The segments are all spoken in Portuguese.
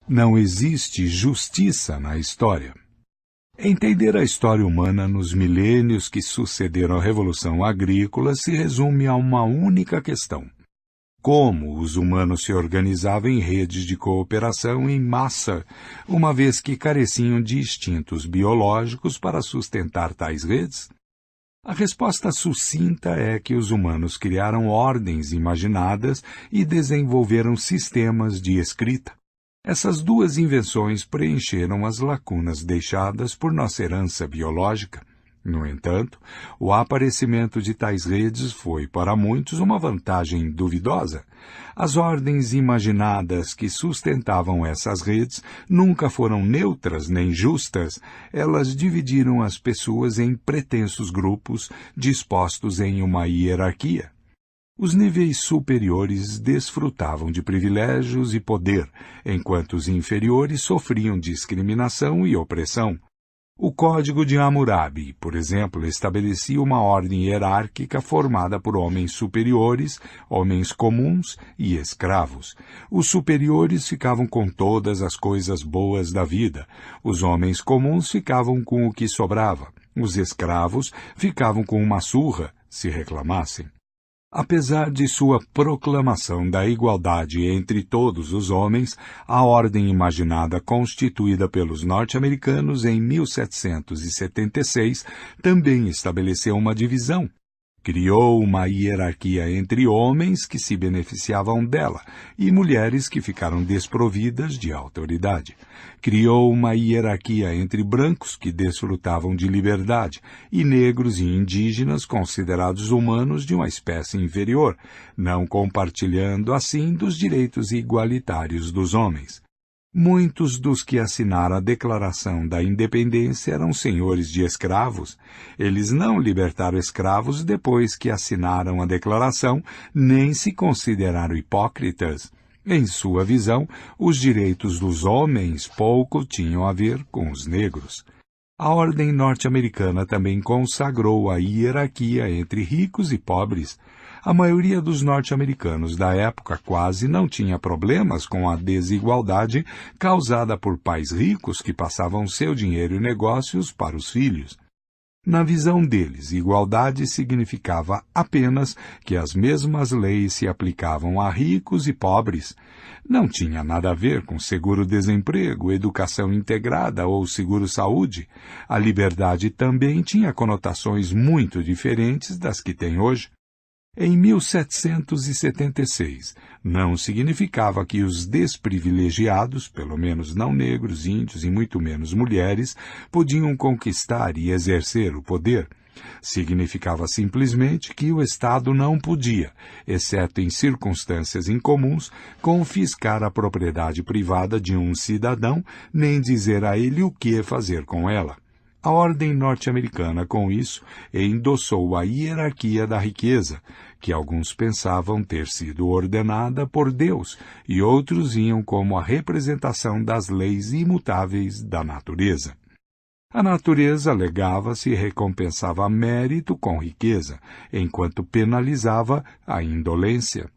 Não existe justiça na história. Entender a história humana nos milênios que sucederam a Revolução Agrícola se resume a uma única questão: como os humanos se organizavam em redes de cooperação em massa, uma vez que careciam de instintos biológicos para sustentar tais redes? A resposta sucinta é que os humanos criaram ordens imaginadas e desenvolveram sistemas de escrita. Essas duas invenções preencheram as lacunas deixadas por nossa herança biológica. No entanto, o aparecimento de tais redes foi, para muitos, uma vantagem duvidosa. As ordens imaginadas que sustentavam essas redes nunca foram neutras nem justas. Elas dividiram as pessoas em pretensos grupos dispostos em uma hierarquia. Os níveis superiores desfrutavam de privilégios e poder, enquanto os inferiores sofriam discriminação e opressão. O Código de Hammurabi, por exemplo, estabelecia uma ordem hierárquica formada por homens superiores, homens comuns e escravos. Os superiores ficavam com todas as coisas boas da vida. Os homens comuns ficavam com o que sobrava. Os escravos ficavam com uma surra, se reclamassem. Apesar de sua proclamação da igualdade entre todos os homens, a ordem imaginada constituída pelos norte-americanos em 1776 também estabeleceu uma divisão. Criou uma hierarquia entre homens que se beneficiavam dela e mulheres que ficaram desprovidas de autoridade. Criou uma hierarquia entre brancos que desfrutavam de liberdade e negros e indígenas considerados humanos de uma espécie inferior, não compartilhando assim dos direitos igualitários dos homens. Muitos dos que assinaram a Declaração da Independência eram senhores de escravos. Eles não libertaram escravos depois que assinaram a Declaração, nem se consideraram hipócritas. Em sua visão, os direitos dos homens pouco tinham a ver com os negros. A ordem norte-americana também consagrou a hierarquia entre ricos e pobres. A maioria dos norte-americanos da época quase não tinha problemas com a desigualdade causada por pais ricos que passavam seu dinheiro e negócios para os filhos. Na visão deles, igualdade significava apenas que as mesmas leis se aplicavam a ricos e pobres. Não tinha nada a ver com seguro-desemprego, educação integrada ou seguro-saúde. A liberdade também tinha conotações muito diferentes das que tem hoje. Em 1776, não significava que os desprivilegiados, pelo menos não negros, índios e muito menos mulheres, podiam conquistar e exercer o poder. Significava simplesmente que o Estado não podia, exceto em circunstâncias incomuns, confiscar a propriedade privada de um cidadão, nem dizer a ele o que fazer com ela. A ordem norte-americana, com isso, endossou a hierarquia da riqueza, que alguns pensavam ter sido ordenada por Deus e outros viam como a representação das leis imutáveis da natureza. A natureza alegava-se e recompensava mérito com riqueza, enquanto penalizava a indolência.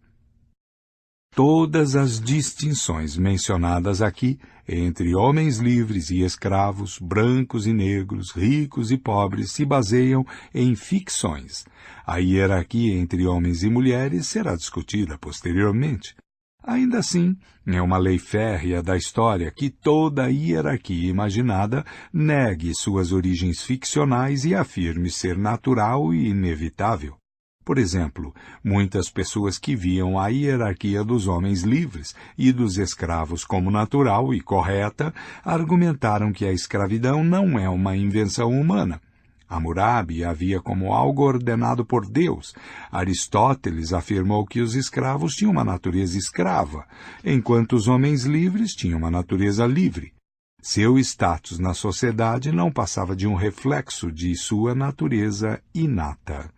Todas as distinções mencionadas aqui, entre homens livres e escravos, brancos e negros, ricos e pobres, se baseiam em ficções. A hierarquia entre homens e mulheres será discutida posteriormente. Ainda assim, é uma lei férrea da história que toda hierarquia imaginada negue suas origens ficcionais e afirme ser natural e inevitável. Por exemplo, muitas pessoas que viam a hierarquia dos homens livres e dos escravos como natural e correta argumentaram que a escravidão não é uma invenção humana. Hammurabi a via como algo ordenado por Deus. Aristóteles afirmou que os escravos tinham uma natureza escrava, enquanto os homens livres tinham uma natureza livre. Seu status na sociedade não passava de um reflexo de sua natureza inata.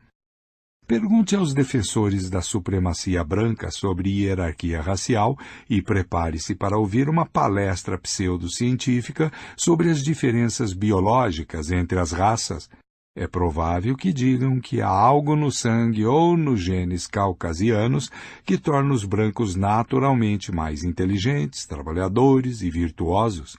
Pergunte aos defensores da supremacia branca sobre hierarquia racial e prepare-se para ouvir uma palestra pseudocientífica sobre as diferenças biológicas entre as raças. É provável que digam que há algo no sangue ou nos genes caucasianos que torna os brancos naturalmente mais inteligentes, trabalhadores e virtuosos.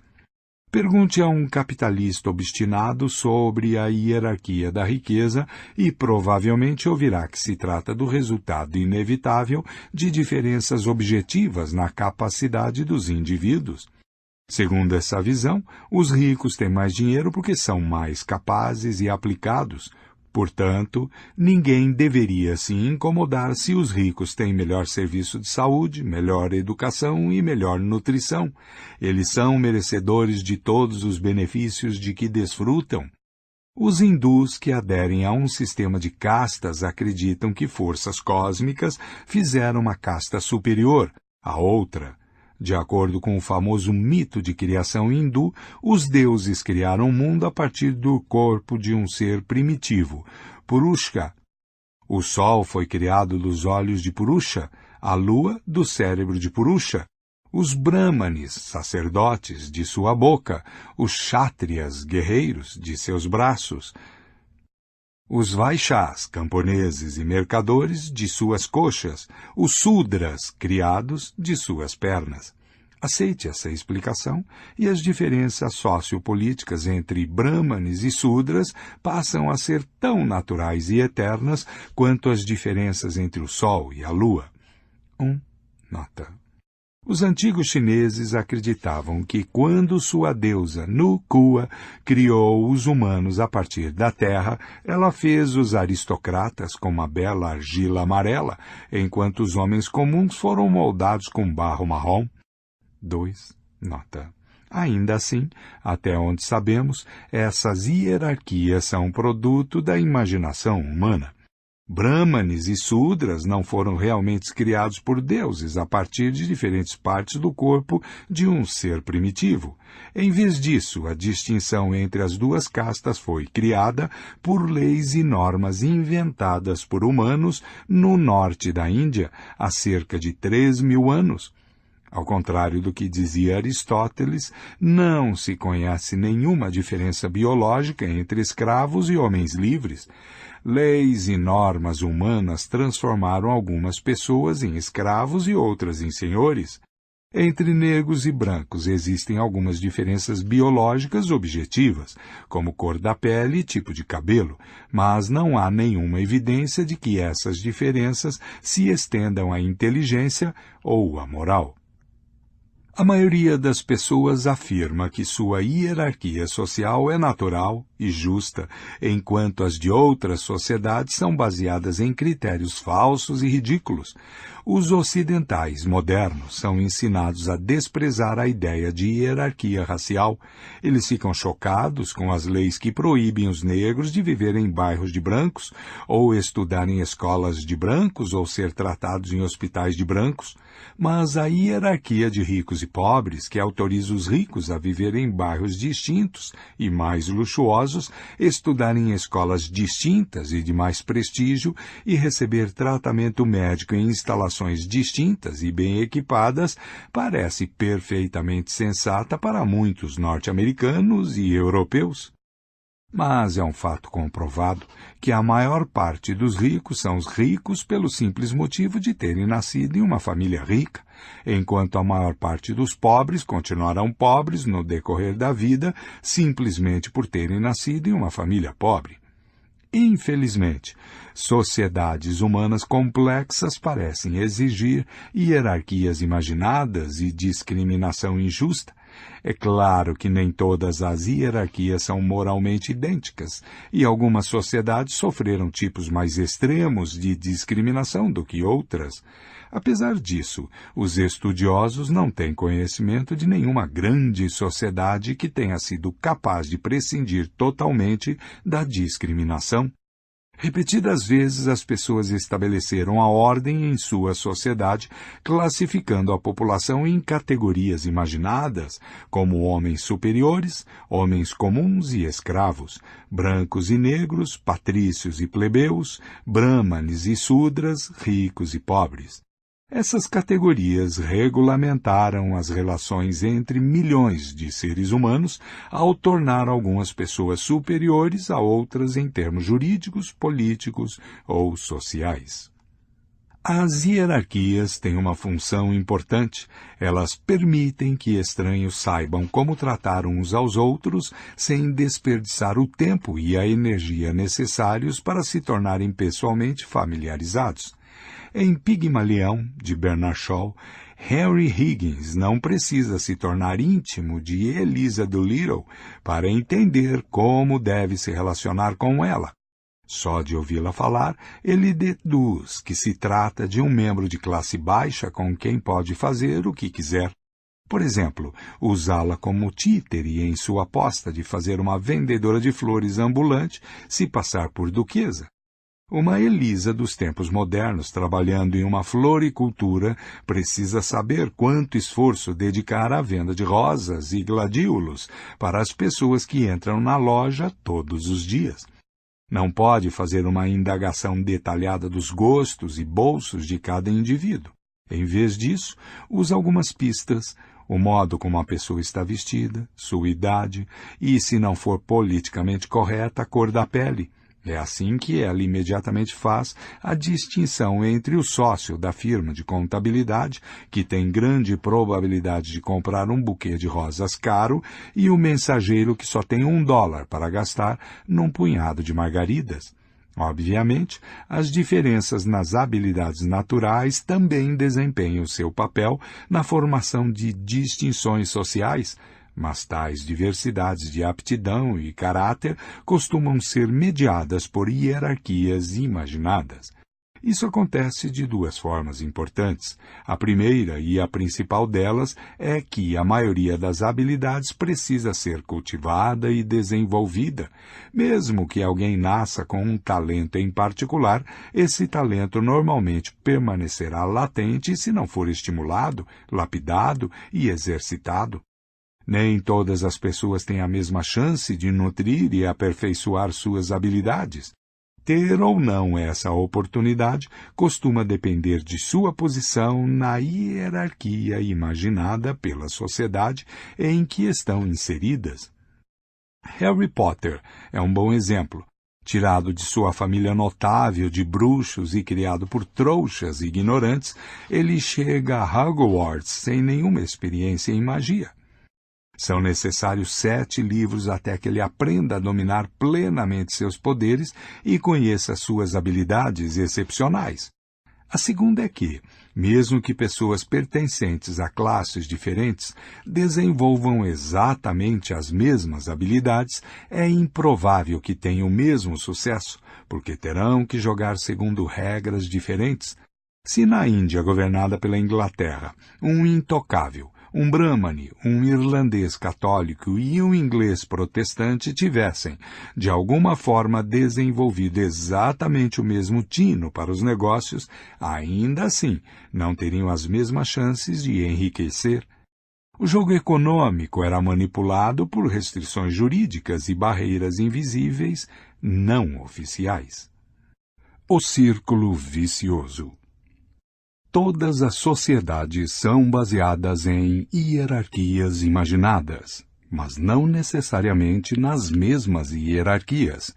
Pergunte a um capitalista obstinado sobre a hierarquia da riqueza e provavelmente ouvirá que se trata do resultado inevitável de diferenças objetivas na capacidade dos indivíduos. Segundo essa visão, os ricos têm mais dinheiro porque são mais capazes e aplicados. Portanto, ninguém deveria se incomodar se os ricos têm melhor serviço de saúde, melhor educação e melhor nutrição. Eles são merecedores de todos os benefícios de que desfrutam. Os hindus que aderem a um sistema de castas acreditam que forças cósmicas fizeram uma casta superior à outra. De acordo com o famoso mito de criação hindu, os deuses criaram o mundo a partir do corpo de um ser primitivo, Purusha. O sol foi criado dos olhos de Purusha, a lua do cérebro de Purusha, os brahmanes, sacerdotes, de sua boca, os kshatriyas, guerreiros, de seus braços, os vaixás, camponeses e mercadores, de suas coxas, os sudras, criados, de suas pernas. Aceite essa explicação e as diferenças sociopolíticas entre brahmanes e sudras passam a ser tão naturais e eternas quanto as diferenças entre o sol e a lua. Nota. Os antigos chineses acreditavam que quando sua deusa Nu-Kua criou os humanos a partir da terra, ela fez os aristocratas com uma bela argila amarela, enquanto os homens comuns foram moldados com barro marrom. 2. Nota. Ainda assim, até onde sabemos, essas hierarquias são produto da imaginação humana. Brahmanes e Sudras não foram realmente criados por deuses a partir de diferentes partes do corpo de um ser primitivo. Em vez disso, a distinção entre as duas castas foi criada por leis e normas inventadas por humanos no norte da Índia há cerca de 3.000 anos. Ao contrário do que dizia Aristóteles, não se conhece nenhuma diferença biológica entre escravos e homens livres. Leis e normas humanas transformaram algumas pessoas em escravos e outras em senhores. Entre negros e brancos existem algumas diferenças biológicas objetivas, como cor da pele e tipo de cabelo, mas não há nenhuma evidência de que essas diferenças se estendam à inteligência ou à moral. A maioria das pessoas afirma que sua hierarquia social é natural e justa, enquanto as de outras sociedades são baseadas em critérios falsos e ridículos. Os ocidentais modernos são ensinados a desprezar a ideia de hierarquia racial. Eles ficam chocados com as leis que proíbem os negros de viver em bairros de brancos, ou estudar em escolas de brancos, ou ser tratados em hospitais de brancos. Mas a hierarquia de ricos e pobres, que autoriza os ricos a viver em bairros distintos e mais luxuosos, estudar em escolas distintas e de mais prestígio e receber tratamento médico em instalações distintas e bem equipadas, parece perfeitamente sensata para muitos norte-americanos e europeus. Mas é um fato comprovado que a maior parte dos ricos são os ricos pelo simples motivo de terem nascido em uma família rica, enquanto a maior parte dos pobres continuarão pobres no decorrer da vida simplesmente por terem nascido em uma família pobre. Infelizmente, sociedades humanas complexas parecem exigir hierarquias imaginadas e discriminação injusta. É claro que nem todas as hierarquias são moralmente idênticas, e algumas sociedades sofreram tipos mais extremos de discriminação do que outras. Apesar disso, os estudiosos não têm conhecimento de nenhuma grande sociedade que tenha sido capaz de prescindir totalmente da discriminação. Repetidas vezes as pessoas estabeleceram a ordem em sua sociedade, classificando a população em categorias imaginadas, como homens superiores, homens comuns e escravos, brancos e negros, patrícios e plebeus, brahmanes e sudras, ricos e pobres. Essas categorias regulamentaram as relações entre milhões de seres humanos ao tornar algumas pessoas superiores a outras em termos jurídicos, políticos ou sociais. As hierarquias têm uma função importante. Elas permitem que estranhos saibam como tratar uns aos outros sem desperdiçar o tempo e a energia necessários para se tornarem pessoalmente familiarizados. Em Pigmalião, de Bernard Shaw, Henry Higgins não precisa se tornar íntimo de Eliza Doolittle para entender como deve se relacionar com ela. Só de ouvi-la falar, ele deduz que se trata de um membro de classe baixa com quem pode fazer o que quiser. Por exemplo, usá-la como títere em sua aposta de fazer uma vendedora de flores ambulante se passar por duquesa. Uma Elisa dos tempos modernos trabalhando em uma floricultura precisa saber quanto esforço dedicar à venda de rosas e gladiolos para as pessoas que entram na loja todos os dias. Não pode fazer uma indagação detalhada dos gostos e bolsos de cada indivíduo. Em vez disso, usa algumas pistas, o modo como a pessoa está vestida, sua idade e, se não for politicamente correta, a cor da pele. É assim que ela imediatamente faz a distinção entre o sócio da firma de contabilidade, que tem grande probabilidade de comprar um buquê de rosas caro, e o mensageiro que só tem $1 para gastar num punhado de margaridas. Obviamente, as diferenças nas habilidades naturais também desempenham seu papel na formação de distinções sociais, mas tais diversidades de aptidão e caráter costumam ser mediadas por hierarquias imaginadas. Isso acontece de duas formas importantes. A primeira e a principal delas é que a maioria das habilidades precisa ser cultivada e desenvolvida. Mesmo que alguém nasça com um talento em particular, esse talento normalmente permanecerá latente se não for estimulado, lapidado e exercitado. Nem todas as pessoas têm a mesma chance de nutrir e aperfeiçoar suas habilidades. Ter ou não essa oportunidade costuma depender de sua posição na hierarquia imaginada pela sociedade em que estão inseridas. Harry Potter é um bom exemplo. Tirado de sua família notável de bruxos e criado por trouxas ignorantes, ele chega a Hogwarts sem nenhuma experiência em magia. São necessários 7 livros até que ele aprenda a dominar plenamente seus poderes e conheça suas habilidades excepcionais. A segunda é que, mesmo que pessoas pertencentes a classes diferentes desenvolvam exatamente as mesmas habilidades, é improvável que tenham o mesmo sucesso, porque terão que jogar segundo regras diferentes. Se na Índia governada pela Inglaterra, um intocável, um brahmane, um irlandês católico e um inglês protestante tivessem, de alguma forma, desenvolvido exatamente o mesmo tino para os negócios, ainda assim não teriam as mesmas chances de enriquecer. O jogo econômico era manipulado por restrições jurídicas e barreiras invisíveis não oficiais. O círculo vicioso. Todas as sociedades são baseadas em hierarquias imaginadas, mas não necessariamente nas mesmas hierarquias.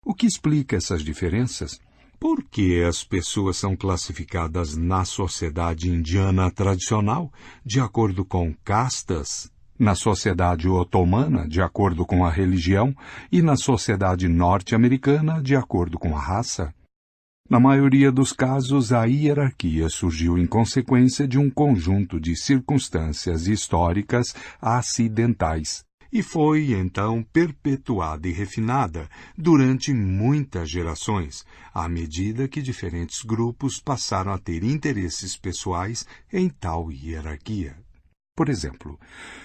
O que explica essas diferenças? Por que as pessoas são classificadas na sociedade indiana tradicional de acordo com castas, na sociedade otomana de acordo com a religião e na sociedade norte-americana de acordo com a raça? Na maioria dos casos, a hierarquia surgiu em consequência de um conjunto de circunstâncias históricas acidentais e foi, então, perpetuada e refinada durante muitas gerações, à medida que diferentes grupos passaram a ter interesses pessoais em tal hierarquia. Por exemplo,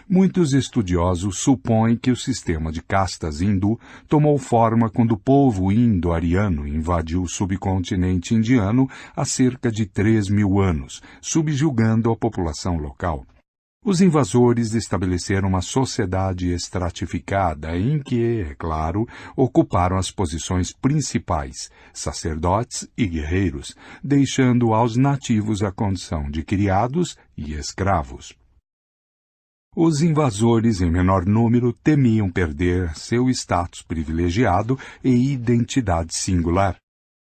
muitos estudiosos supõem que o sistema de castas hindu tomou forma quando o povo indo-ariano invadiu o subcontinente indiano há cerca de 3.000 anos, subjugando a população local. Os invasores estabeleceram uma sociedade estratificada em que, é claro, ocuparam as posições principais, sacerdotes e guerreiros, deixando aos nativos a condição de criados e escravos. Os invasores, em menor número, temiam perder seu status privilegiado e identidade singular.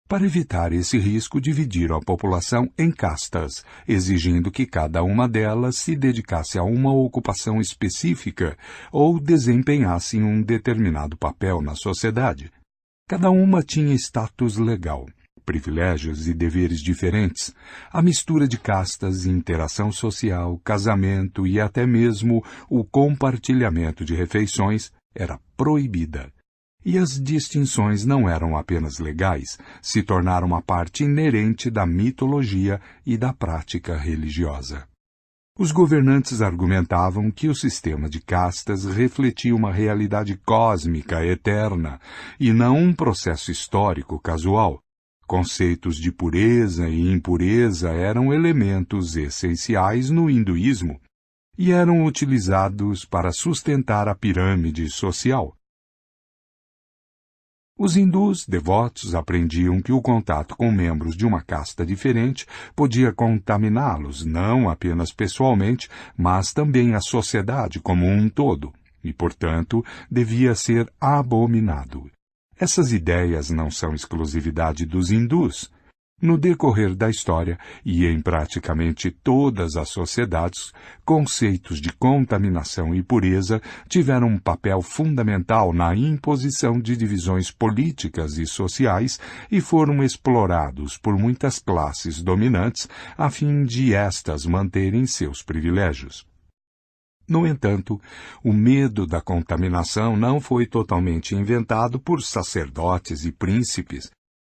Para evitar esse risco, dividiram a população em castas, exigindo que cada uma delas se dedicasse a uma ocupação específica ou desempenhasse um determinado papel na sociedade. Cada uma tinha status legal, privilégios e deveres diferentes. A mistura de castas, interação social, casamento e até mesmo o compartilhamento de refeições era proibida. E as distinções não eram apenas legais, se tornaram uma parte inerente da mitologia e da prática religiosa. Os governantes argumentavam que o sistema de castas refletia uma realidade cósmica eterna e não um processo histórico casual. Conceitos de pureza e impureza eram elementos essenciais no hinduísmo e eram utilizados para sustentar a pirâmide social. Os hindus devotos aprendiam que o contato com membros de uma casta diferente podia contaminá-los, não apenas pessoalmente, mas também a sociedade como um todo, e, portanto, devia ser abominado. Essas ideias não são exclusividade dos hindus. No decorrer da história, e em praticamente todas as sociedades, conceitos de contaminação e pureza tiveram um papel fundamental na imposição de divisões políticas e sociais e foram explorados por muitas classes dominantes a fim de estas manterem seus privilégios. No entanto, o medo da contaminação não foi totalmente inventado por sacerdotes e príncipes.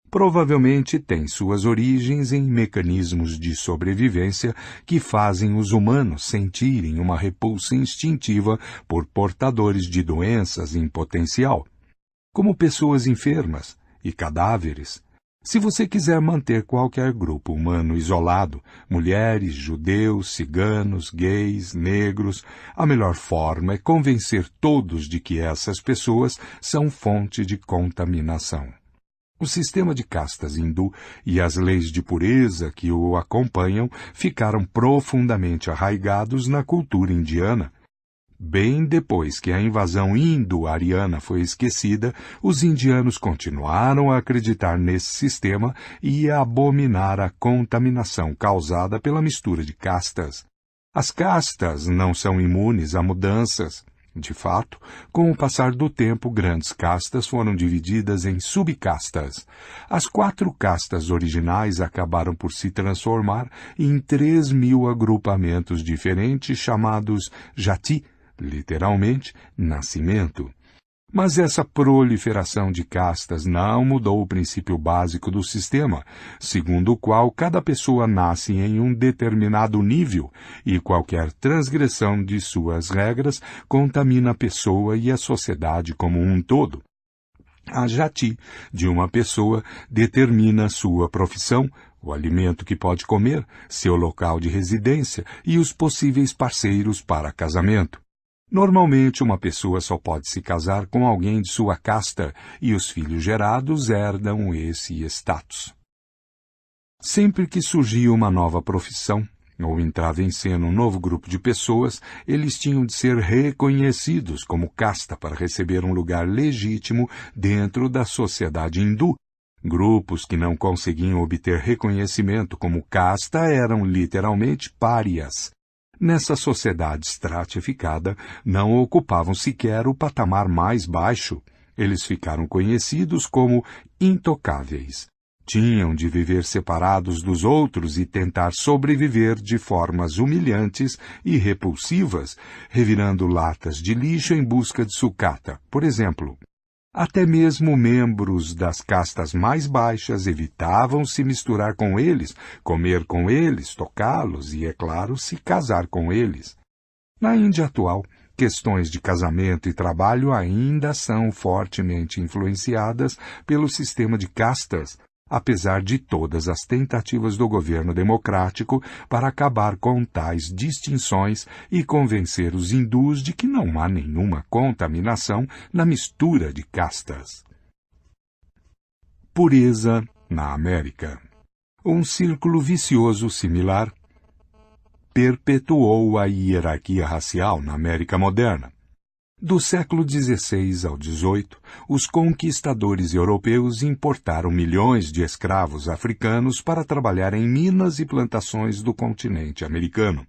Provavelmente tem suas origens em mecanismos de sobrevivência que fazem os humanos sentirem uma repulsa instintiva por portadores de doenças em potencial, como pessoas enfermas e cadáveres. Se você quiser manter qualquer grupo humano isolado, mulheres, judeus, ciganos, gays, negros, a melhor forma é convencer todos de que essas pessoas são fonte de contaminação. O sistema de castas hindu e as leis de pureza que o acompanham ficaram profundamente arraigados na cultura indiana. Bem depois que a invasão indo-ariana foi esquecida, os indianos continuaram a acreditar nesse sistema e a abominar a contaminação causada pela mistura de castas. As castas não são imunes a mudanças. De fato, com o passar do tempo, grandes castas foram divididas em subcastas. As 4 castas originais acabaram por se transformar em 3.000 agrupamentos diferentes chamados jati, literalmente, nascimento. Mas essa proliferação de castas não mudou o princípio básico do sistema, segundo o qual cada pessoa nasce em um determinado nível e qualquer transgressão de suas regras contamina a pessoa e a sociedade como um todo. A jati de uma pessoa determina sua profissão, o alimento que pode comer, seu local de residência e os possíveis parceiros para casamento. Normalmente, uma pessoa só pode se casar com alguém de sua casta e os filhos gerados herdam esse status. Sempre que surgia uma nova profissão, ou entrava em cena um novo grupo de pessoas, eles tinham de ser reconhecidos como casta para receber um lugar legítimo dentro da sociedade hindu. Grupos que não conseguiam obter reconhecimento como casta eram literalmente párias. Nessa sociedade estratificada, não ocupavam sequer o patamar mais baixo. Eles ficaram conhecidos como intocáveis. Tinham de viver separados dos outros e tentar sobreviver de formas humilhantes e repulsivas, revirando latas de lixo em busca de sucata, por exemplo. Até mesmo membros das castas mais baixas evitavam se misturar com eles, comer com eles, tocá-los e, é claro, se casar com eles. Na Índia atual, questões de casamento e trabalho ainda são fortemente influenciadas pelo sistema de castas, apesar de todas as tentativas do governo democrático para acabar com tais distinções e convencer os hindus de que não há nenhuma contaminação na mistura de castas. Pureza na América. Um círculo vicioso similar perpetuou a hierarquia racial na América moderna. Do século XVI ao XVIII, os conquistadores europeus importaram milhões de escravos africanos para trabalhar em minas e plantações do continente americano.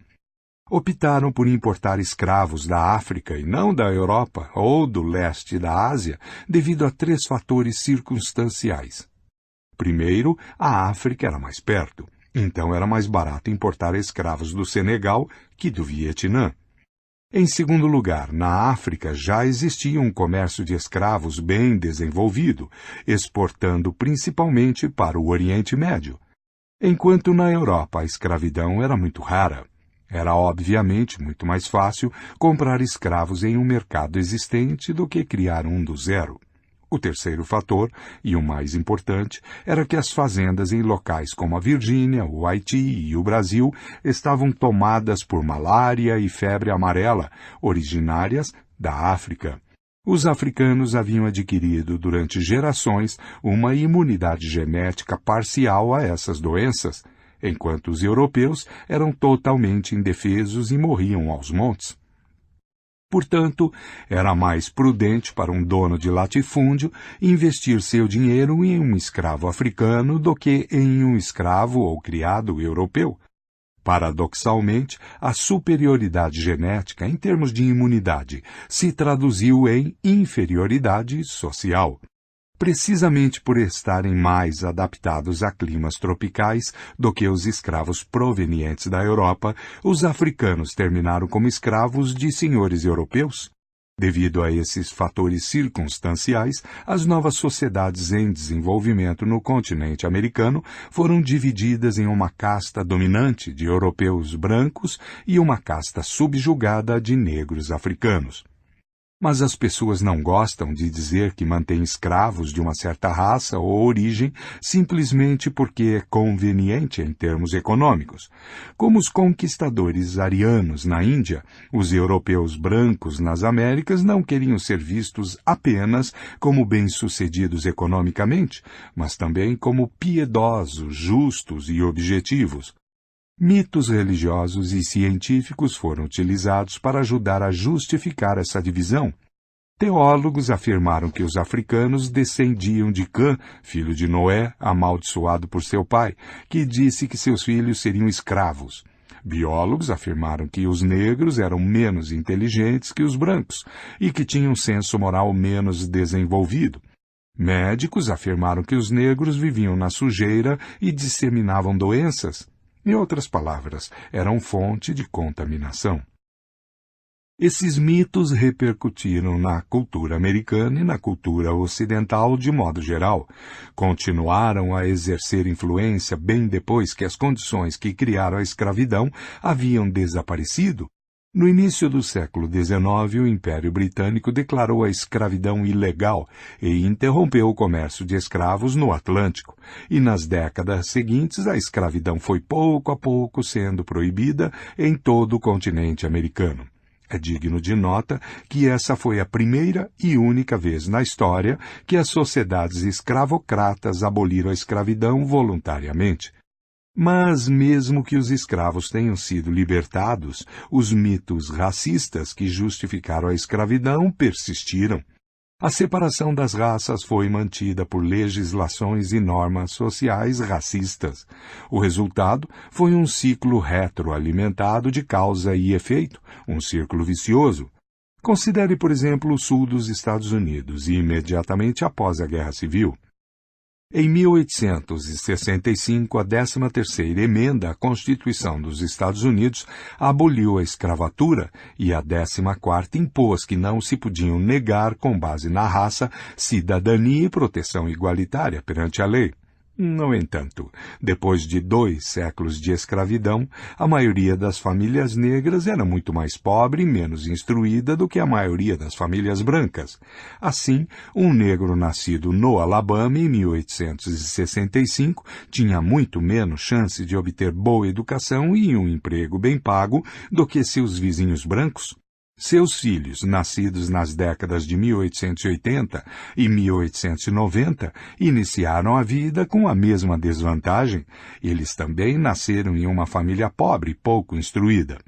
Optaram por importar escravos da África e não da Europa ou do leste da Ásia devido a 3 fatores circunstanciais. Primeiro, a África era mais perto, então era mais barato importar escravos do Senegal que do Vietnã. Em segundo lugar, na África já existia um comércio de escravos bem desenvolvido, exportando principalmente para o Oriente Médio. Enquanto na Europa a escravidão era muito rara. Era obviamente muito mais fácil comprar escravos em um mercado existente do que criar um do zero. O terceiro fator, e o mais importante, era que as fazendas em locais como a Virgínia, o Haiti e o Brasil estavam tomadas por malária e febre amarela, originárias da África. Os africanos haviam adquirido durante gerações uma imunidade genética parcial a essas doenças, enquanto os europeus eram totalmente indefesos e morriam aos montes. Portanto, era mais prudente para um dono de latifúndio investir seu dinheiro em um escravo africano do que em um escravo ou criado europeu. Paradoxalmente, a superioridade genética em termos de imunidade se traduziu em inferioridade social. Precisamente por estarem mais adaptados a climas tropicais do que os escravos provenientes da Europa, os africanos terminaram como escravos de senhores europeus. Devido a esses fatores circunstanciais, as novas sociedades em desenvolvimento no continente americano foram divididas em uma casta dominante de europeus brancos e uma casta subjugada de negros africanos. Mas as pessoas não gostam de dizer que mantêm escravos de uma certa raça ou origem simplesmente porque é conveniente em termos econômicos. Como os conquistadores arianos na Índia, os europeus brancos nas Américas não queriam ser vistos apenas como bem-sucedidos economicamente, mas também como piedosos, justos e objetivos. Mitos religiosos e científicos foram utilizados para ajudar a justificar essa divisão. Teólogos afirmaram que os africanos descendiam de Cã, filho de Noé, amaldiçoado por seu pai, que disse que seus filhos seriam escravos. Biólogos afirmaram que os negros eram menos inteligentes que os brancos e que tinham um senso moral menos desenvolvido. Médicos afirmaram que os negros viviam na sujeira e disseminavam doenças. Em outras palavras, eram fonte de contaminação. Esses mitos repercutiram na cultura americana e na cultura ocidental de modo geral. Continuaram a exercer influência bem depois que as condições que criaram a escravidão haviam desaparecido. No início do século XIX, o Império Britânico declarou a escravidão ilegal e interrompeu o comércio de escravos no Atlântico, e nas décadas seguintes a escravidão foi pouco a pouco sendo proibida em todo o continente americano. É digno de nota que essa foi a primeira e única vez na história que as sociedades escravocratas aboliram a escravidão voluntariamente. Mas, mesmo que os escravos tenham sido libertados, os mitos racistas que justificaram a escravidão persistiram. A separação das raças foi mantida por legislações e normas sociais racistas. O resultado foi um ciclo retroalimentado de causa e efeito, um círculo vicioso. Considere, por exemplo, o sul dos Estados Unidos, imediatamente após a Guerra Civil. Em 1865, a 13ª emenda à Constituição dos Estados Unidos aboliu a escravatura e a 14ª impôs que não se podiam negar, com base na raça, cidadania e proteção igualitária perante a lei. No entanto, depois de 2 séculos de escravidão, a maioria das famílias negras era muito mais pobre e menos instruída do que a maioria das famílias brancas. Assim, um negro nascido no Alabama em 1865 tinha muito menos chance de obter boa educação e um emprego bem pago do que seus vizinhos brancos. Seus filhos, nascidos nas décadas de 1880 e 1890, iniciaram a vida com a mesma desvantagem. Eles também nasceram em uma família pobre e pouco instruída.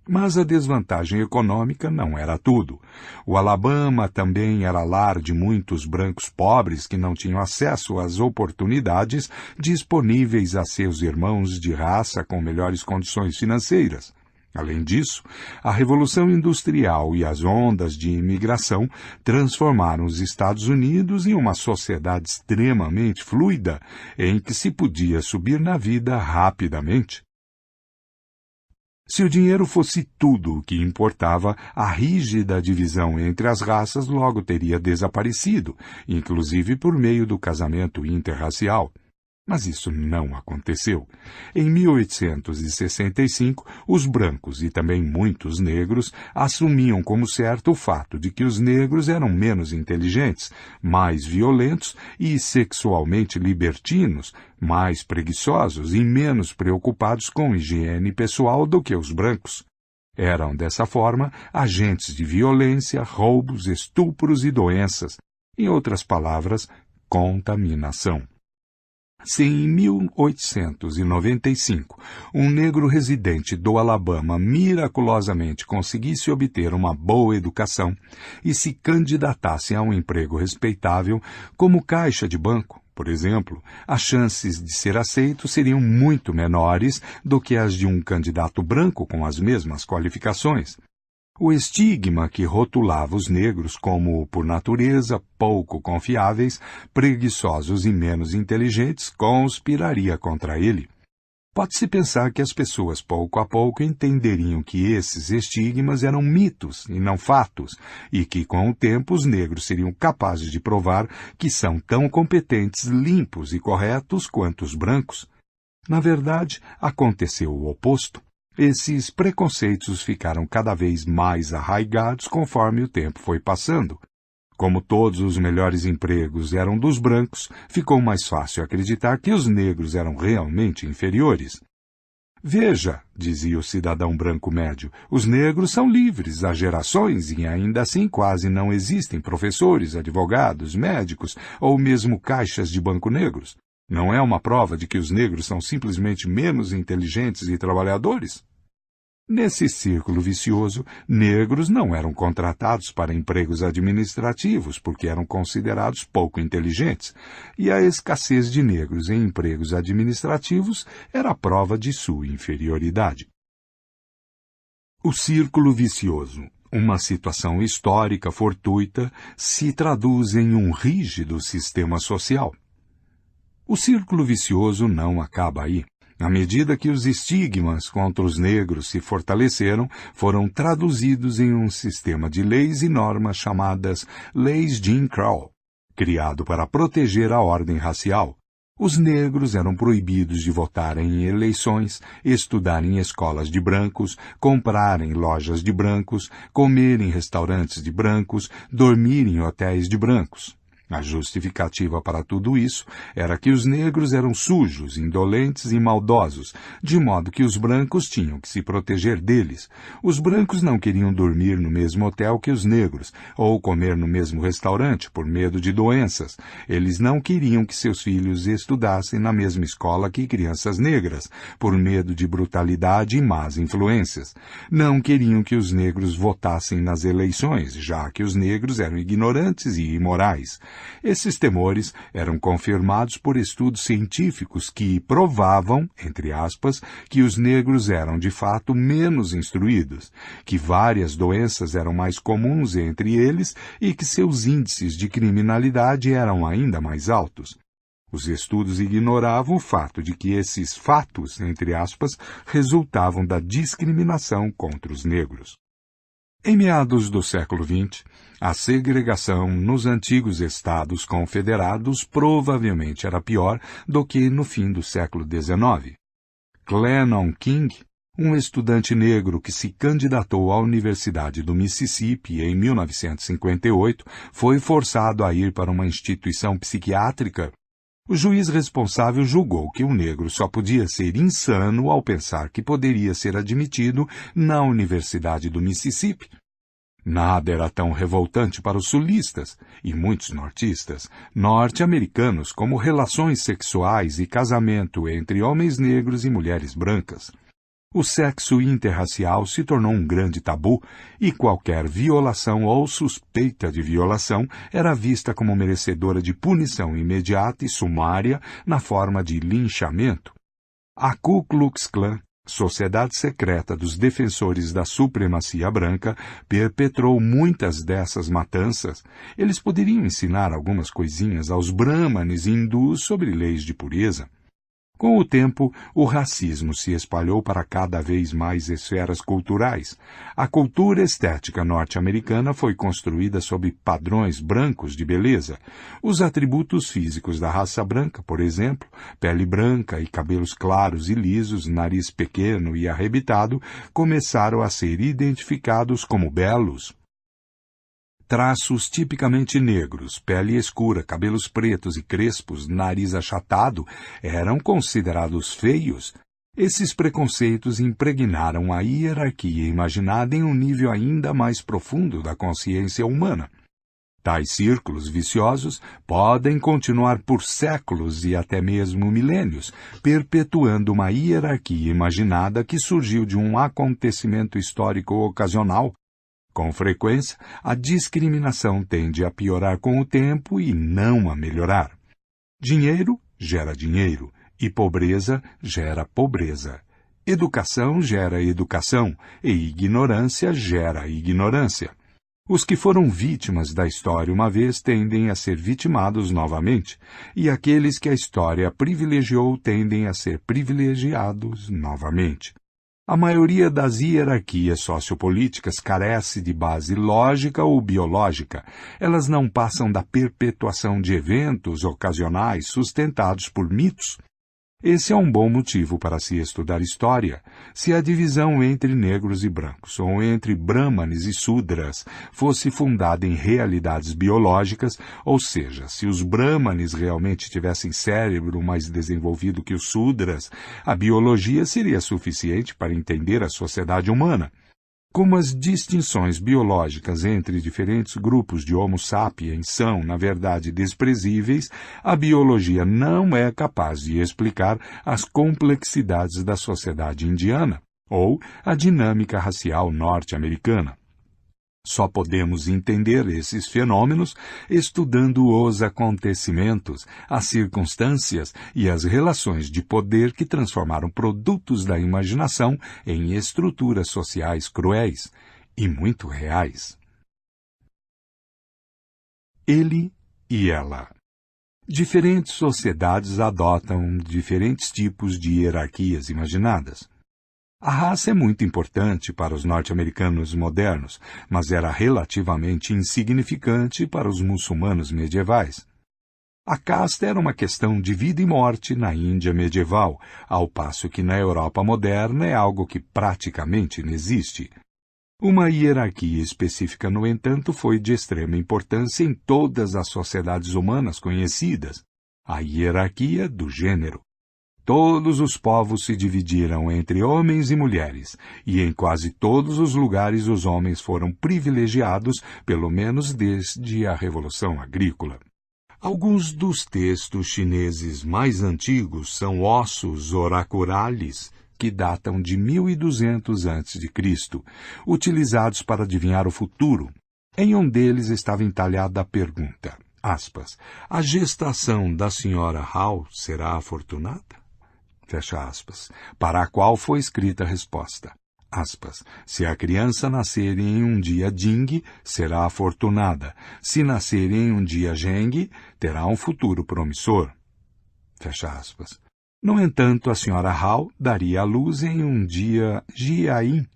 Mas a desvantagem econômica não era tudo. O Alabama também era lar de muitos brancos pobres que não tinham acesso às oportunidades disponíveis a seus irmãos de raça com melhores condições financeiras. Além disso, a Revolução Industrial e as ondas de imigração transformaram os Estados Unidos em uma sociedade extremamente fluida, em que se podia subir na vida rapidamente. Se o dinheiro fosse tudo o que importava, a rígida divisão entre as raças logo teria desaparecido, inclusive por meio do casamento interracial. Mas isso não aconteceu. Em 1865, os brancos e também muitos negros assumiam como certo o fato de que os negros eram menos inteligentes, mais violentos e sexualmente libertinos, mais preguiçosos e menos preocupados com higiene pessoal do que os brancos. Eram, dessa forma, agentes de violência, roubos, estupros e doenças. Em outras palavras, contaminação. Se em 1895 um negro residente do Alabama miraculosamente conseguisse obter uma boa educação e se candidatasse a um emprego respeitável como caixa de banco, por exemplo, as chances de ser aceito seriam muito menores do que as de um candidato branco com as mesmas qualificações. O estigma que rotulava os negros como, por natureza, pouco confiáveis, preguiçosos e menos inteligentes, conspiraria contra ele. Pode-se pensar que as pessoas pouco a pouco entenderiam que esses estigmas eram mitos e não fatos, e que com o tempo os negros seriam capazes de provar que são tão competentes, limpos e corretos quanto os brancos. Na verdade, aconteceu o oposto. Esses preconceitos ficaram cada vez mais arraigados conforme o tempo foi passando. Como todos os melhores empregos eram dos brancos, ficou mais fácil acreditar que os negros eram realmente inferiores. Veja, dizia o cidadão branco médio, os negros são livres há gerações e ainda assim quase não existem professores, advogados, médicos ou mesmo caixas de banco negros. Não é uma prova de que os negros são simplesmente menos inteligentes e trabalhadores? Nesse círculo vicioso, negros não eram contratados para empregos administrativos porque eram considerados pouco inteligentes, e a escassez de negros em empregos administrativos era prova de sua inferioridade. O círculo vicioso, uma situação histórica fortuita, se traduz em um rígido sistema social. O círculo vicioso não acaba aí. À medida que os estigmas contra os negros se fortaleceram, foram traduzidos em um sistema de leis e normas chamadas Leis Jim Crow, criado para proteger a ordem racial. Os negros eram proibidos de votar em eleições, estudar em escolas de brancos, comprar em lojas de brancos, comer em restaurantes de brancos, dormir em hotéis de brancos. A justificativa para tudo isso era que os negros eram sujos, indolentes e maldosos, de modo que os brancos tinham que se proteger deles. Os brancos não queriam dormir no mesmo hotel que os negros, ou comer no mesmo restaurante por medo de doenças. Eles não queriam que seus filhos estudassem na mesma escola que crianças negras, por medo de brutalidade e más influências. Não queriam que os negros votassem nas eleições, já que os negros eram ignorantes e imorais. Esses temores eram confirmados por estudos científicos que provavam, entre aspas, que os negros eram de fato menos instruídos, que várias doenças eram mais comuns entre eles e que seus índices de criminalidade eram ainda mais altos. Os estudos ignoravam o fato de que esses fatos, entre aspas, resultavam da discriminação contra os negros. Em meados do século XX, a segregação nos antigos estados confederados provavelmente era pior do que no fim do século XIX. Clennon King, um estudante negro que se candidatou à Universidade do Mississippi em 1958, foi forçado a ir para uma instituição psiquiátrica. O juiz responsável julgou que o negro só podia ser insano ao pensar que poderia ser admitido na Universidade do Mississippi. Nada era tão revoltante para os sulistas, e muitos nortistas, norte-americanos, como relações sexuais e casamento entre homens negros e mulheres brancas. O sexo interracial se tornou um grande tabu, e qualquer violação ou suspeita de violação era vista como merecedora de punição imediata e sumária na forma de linchamento. A Ku Klux Klan, Sociedade Secreta dos Defensores da Supremacia Branca, perpetrou muitas dessas matanças. Eles poderiam ensinar algumas coisinhas aos brahmanes hindus sobre leis de pureza. Com o tempo, o racismo se espalhou para cada vez mais esferas culturais. A cultura estética norte-americana foi construída sob padrões brancos de beleza. Os atributos físicos da raça branca, por exemplo, pele branca e cabelos claros e lisos, nariz pequeno e arrebitado, começaram a ser identificados como belos. Traços tipicamente negros, pele escura, cabelos pretos e crespos, nariz achatado, eram considerados feios. Esses preconceitos impregnaram a hierarquia imaginada em um nível ainda mais profundo da consciência humana. Tais círculos viciosos podem continuar por séculos e até mesmo milênios, perpetuando uma hierarquia imaginada que surgiu de um acontecimento histórico ocasional. Com frequência, a discriminação tende a piorar com o tempo e não a melhorar. Dinheiro gera dinheiro e pobreza gera pobreza. Educação gera educação e ignorância gera ignorância. Os que foram vítimas da história uma vez tendem a ser vitimados novamente, e aqueles que a história privilegiou tendem a ser privilegiados novamente. A maioria das hierarquias sociopolíticas carece de base lógica ou biológica. Elas não passam da perpetuação de eventos ocasionais sustentados por mitos. Esse é um bom motivo para se estudar história. Se a divisão entre negros e brancos, ou entre brahmanes e sudras, fosse fundada em realidades biológicas, ou seja, se os brahmanes realmente tivessem cérebro mais desenvolvido que os sudras, a biologia seria suficiente para entender a sociedade humana. Como as distinções biológicas entre diferentes grupos de Homo sapiens são, na verdade, desprezíveis, a biologia não é capaz de explicar as complexidades da sociedade indiana ou a dinâmica racial norte-americana. Só podemos entender esses fenômenos estudando os acontecimentos, as circunstâncias e as relações de poder que transformaram produtos da imaginação em estruturas sociais cruéis e muito reais. Ele e ela. Diferentes sociedades adotam diferentes tipos de hierarquias imaginadas. A raça é muito importante para os norte-americanos modernos, mas era relativamente insignificante para os muçulmanos medievais. A casta era uma questão de vida e morte na Índia medieval, ao passo que na Europa moderna é algo que praticamente não existe. Uma hierarquia específica, no entanto, foi de extrema importância em todas as sociedades humanas conhecidas, a hierarquia do gênero. Todos os povos se dividiram entre homens e mulheres, e em quase todos os lugares os homens foram privilegiados, pelo menos desde a Revolução Agrícola. Alguns dos textos chineses mais antigos são ossos oraculares, que datam de 1200 a.C., utilizados para adivinhar o futuro. Em um deles estava entalhada a pergunta, aspas, a gestação da senhora Hao será afortunada? Fecha aspas, para a qual foi escrita a resposta, aspas, se a criança nascer em um dia Jing, será afortunada, se nascer em um dia Zheng, terá um futuro promissor. Fecha aspas. No entanto, a senhora Hao daria à luz em um dia Jiayin,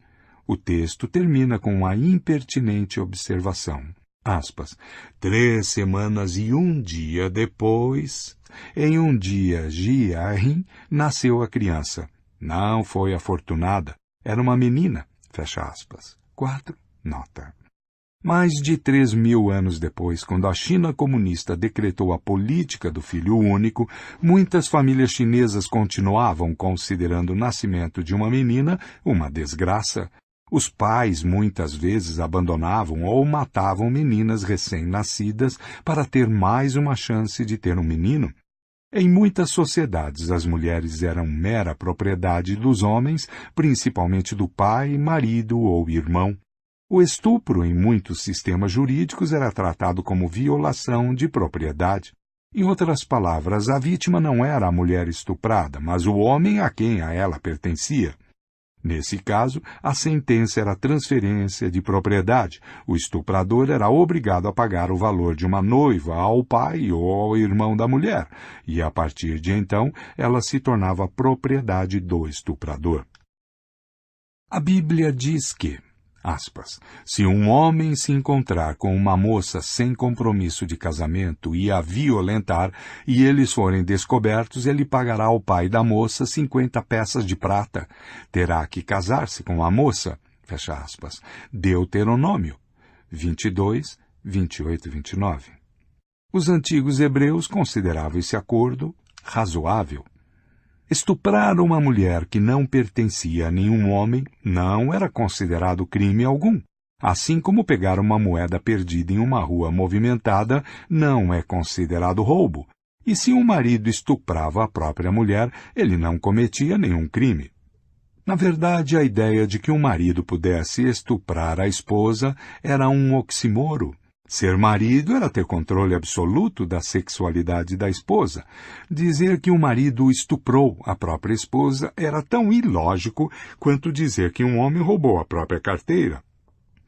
O texto termina com uma impertinente observação. Aspas, 3 semanas e 1 dia depois, em um dia Giarrim, nasceu a criança. Não foi afortunada, era uma menina. Fecha aspas. 4. Nota. Mais de 3.000 anos depois, quando a China comunista decretou a política do filho único, muitas famílias chinesas continuavam considerando o nascimento de uma menina uma desgraça. Os pais muitas vezes abandonavam ou matavam meninas recém-nascidas para ter mais uma chance de ter um menino. Em muitas sociedades, as mulheres eram mera propriedade dos homens, principalmente do pai, marido ou irmão. O estupro, em muitos sistemas jurídicos, era tratado como violação de propriedade. Em outras palavras, a vítima não era a mulher estuprada, mas o homem a quem a ela pertencia. Nesse caso, a sentença era transferência de propriedade. O estuprador era obrigado a pagar o valor de uma noiva ao pai ou ao irmão da mulher, e a partir de então, ela se tornava propriedade do estuprador. A Bíblia diz que, aspas, se um homem se encontrar com uma moça sem compromisso de casamento e a violentar, e eles forem descobertos, ele pagará ao pai da moça 50 peças de prata. Terá que casar-se com a moça. Fecha aspas. Deuteronômio 22, 28 e 29. Os antigos hebreus consideravam esse acordo razoável. Estuprar uma mulher que não pertencia a nenhum homem não era considerado crime algum, assim como pegar uma moeda perdida em uma rua movimentada não é considerado roubo. E se um marido estuprava a própria mulher, ele não cometia nenhum crime. Na verdade, a ideia de que um marido pudesse estuprar a esposa era um oxímoro. Ser marido era ter controle absoluto da sexualidade da esposa. Dizer que um marido estuprou a própria esposa era tão ilógico quanto dizer que um homem roubou a própria carteira.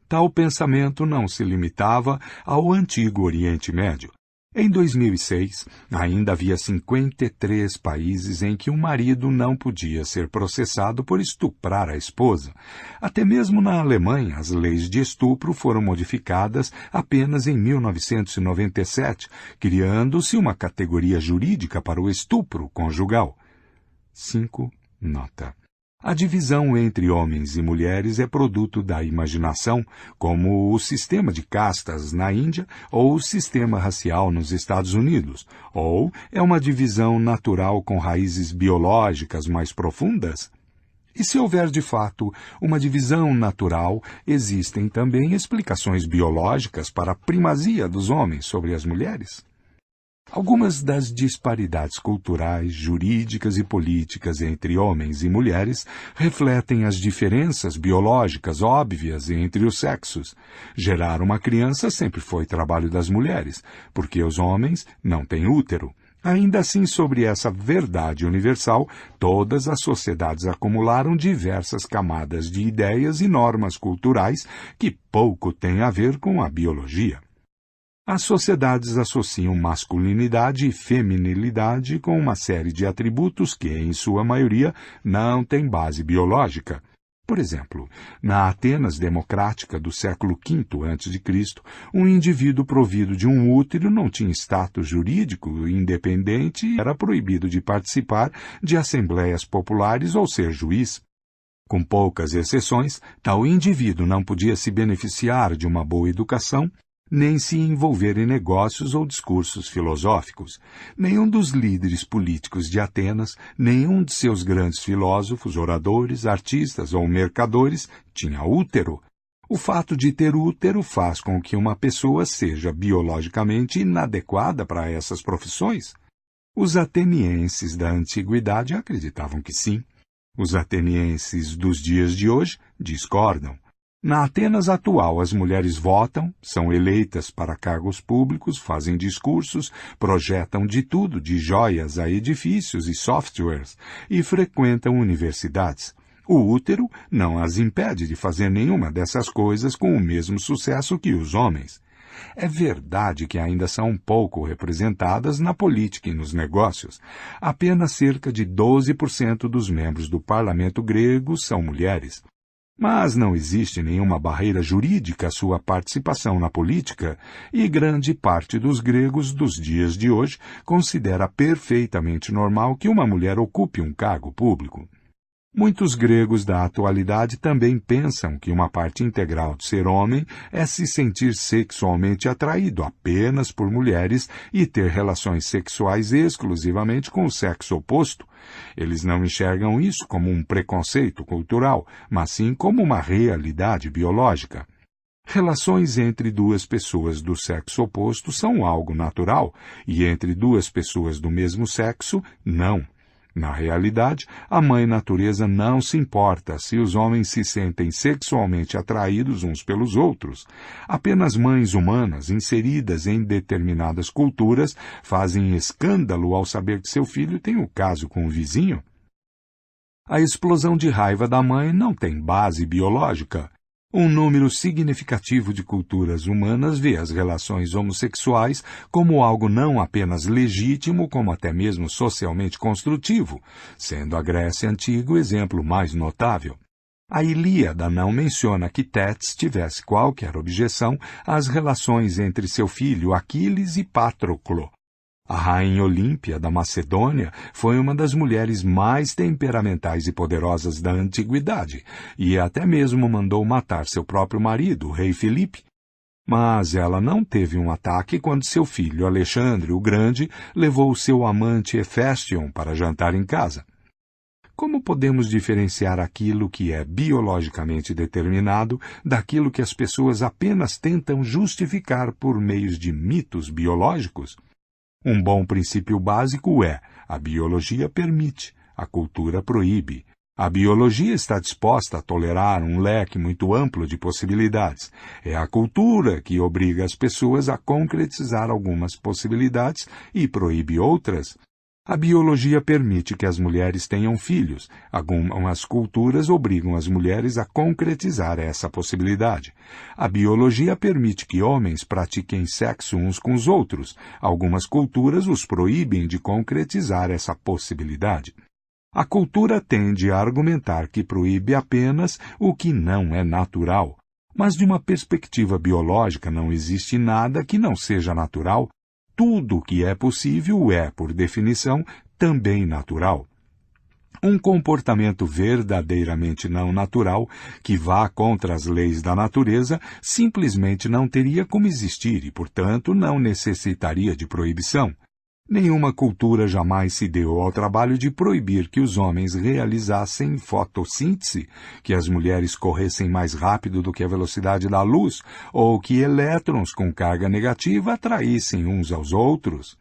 Tal pensamento não se limitava ao antigo Oriente Médio. Em 2006, ainda havia 53 países em que um marido não podia ser processado por estuprar a esposa. Até mesmo na Alemanha, as leis de estupro foram modificadas apenas em 1997, criando-se uma categoria jurídica para o estupro conjugal. 5. Nota. A divisão entre homens e mulheres é produto da imaginação, como o sistema de castas na Índia ou o sistema racial nos Estados Unidos, ou é uma divisão natural com raízes biológicas mais profundas? E se houver de fato uma divisão natural, existem também explicações biológicas para a primazia dos homens sobre as mulheres? Algumas das disparidades culturais, jurídicas e políticas entre homens e mulheres refletem as diferenças biológicas óbvias entre os sexos. Gerar uma criança sempre foi trabalho das mulheres, porque os homens não têm útero. Ainda assim, sobre essa verdade universal, todas as sociedades acumularam diversas camadas de ideias e normas culturais que pouco têm a ver com a biologia. As sociedades associam masculinidade e feminilidade com uma série de atributos que, em sua maioria, não têm base biológica. Por exemplo, na Atenas democrática do século V a.C., um indivíduo provido de um útero não tinha status jurídico independente e era proibido de participar de assembleias populares ou ser juiz. Com poucas exceções, tal indivíduo não podia se beneficiar de uma boa educação, nem se envolver em negócios ou discursos filosóficos. Nenhum dos líderes políticos de Atenas, nenhum de seus grandes filósofos, oradores, artistas ou mercadores tinha útero. O fato de ter útero faz com que uma pessoa seja biologicamente inadequada para essas profissões? Os atenienses da antiguidade acreditavam que sim. Os atenienses dos dias de hoje discordam. Na Atenas atual, as mulheres votam, são eleitas para cargos públicos, fazem discursos, projetam de tudo, de joias a edifícios e softwares, e frequentam universidades. O útero não as impede de fazer nenhuma dessas coisas com o mesmo sucesso que os homens. É verdade que ainda são pouco representadas na política e nos negócios. Apenas cerca de 12% dos membros do parlamento grego são mulheres. Mas não existe nenhuma barreira jurídica à sua participação na política, e grande parte dos gregos dos dias de hoje considera perfeitamente normal que uma mulher ocupe um cargo público. Muitos gregos da atualidade também pensam que uma parte integral de ser homem é se sentir sexualmente atraído apenas por mulheres e ter relações sexuais exclusivamente com o sexo oposto. Eles não enxergam isso como um preconceito cultural, mas sim como uma realidade biológica. Relações entre duas pessoas do sexo oposto são algo natural, e entre duas pessoas do mesmo sexo, não. Na realidade, a Mãe Natureza não se importa se os homens se sentem sexualmente atraídos uns pelos outros. Apenas mães humanas inseridas em determinadas culturas fazem escândalo ao saber que seu filho tem um caso com o vizinho. A explosão de raiva da mãe não tem base biológica. Um número significativo de culturas humanas vê as relações homossexuais como algo não apenas legítimo, como até mesmo socialmente construtivo, sendo a Grécia Antiga o exemplo mais notável. A Ilíada não menciona que Tétis tivesse qualquer objeção às relações entre seu filho Aquiles e Patroclo. A rainha Olímpia da Macedônia foi uma das mulheres mais temperamentais e poderosas da antiguidade, e até mesmo mandou matar seu próprio marido, o rei Filipe. Mas ela não teve um ataque quando seu filho Alexandre o Grande levou seu amante Heféstion para jantar em casa. Como podemos diferenciar aquilo que é biologicamente determinado daquilo que as pessoas apenas tentam justificar por meios de mitos biológicos? Um bom princípio básico é: a biologia permite, a cultura proíbe. A biologia está disposta a tolerar um leque muito amplo de possibilidades. É a cultura que obriga as pessoas a concretizar algumas possibilidades e proíbe outras. A biologia permite que as mulheres tenham filhos. Algumas culturas obrigam as mulheres a concretizar essa possibilidade. A biologia permite que homens pratiquem sexo uns com os outros. Algumas culturas os proíbem de concretizar essa possibilidade. A cultura tende a argumentar que proíbe apenas o que não é natural. Mas de uma perspectiva biológica não existe nada que não seja natural. Tudo o que é possível é, por definição, também natural. Um comportamento verdadeiramente não natural, que vá contra as leis da natureza, simplesmente não teria como existir e, portanto, não necessitaria de proibição. Nenhuma cultura jamais se deu ao trabalho de proibir que os homens realizassem fotossíntese, que as mulheres corressem mais rápido do que a velocidade da luz, ou que elétrons com carga negativa atraíssem uns aos outros.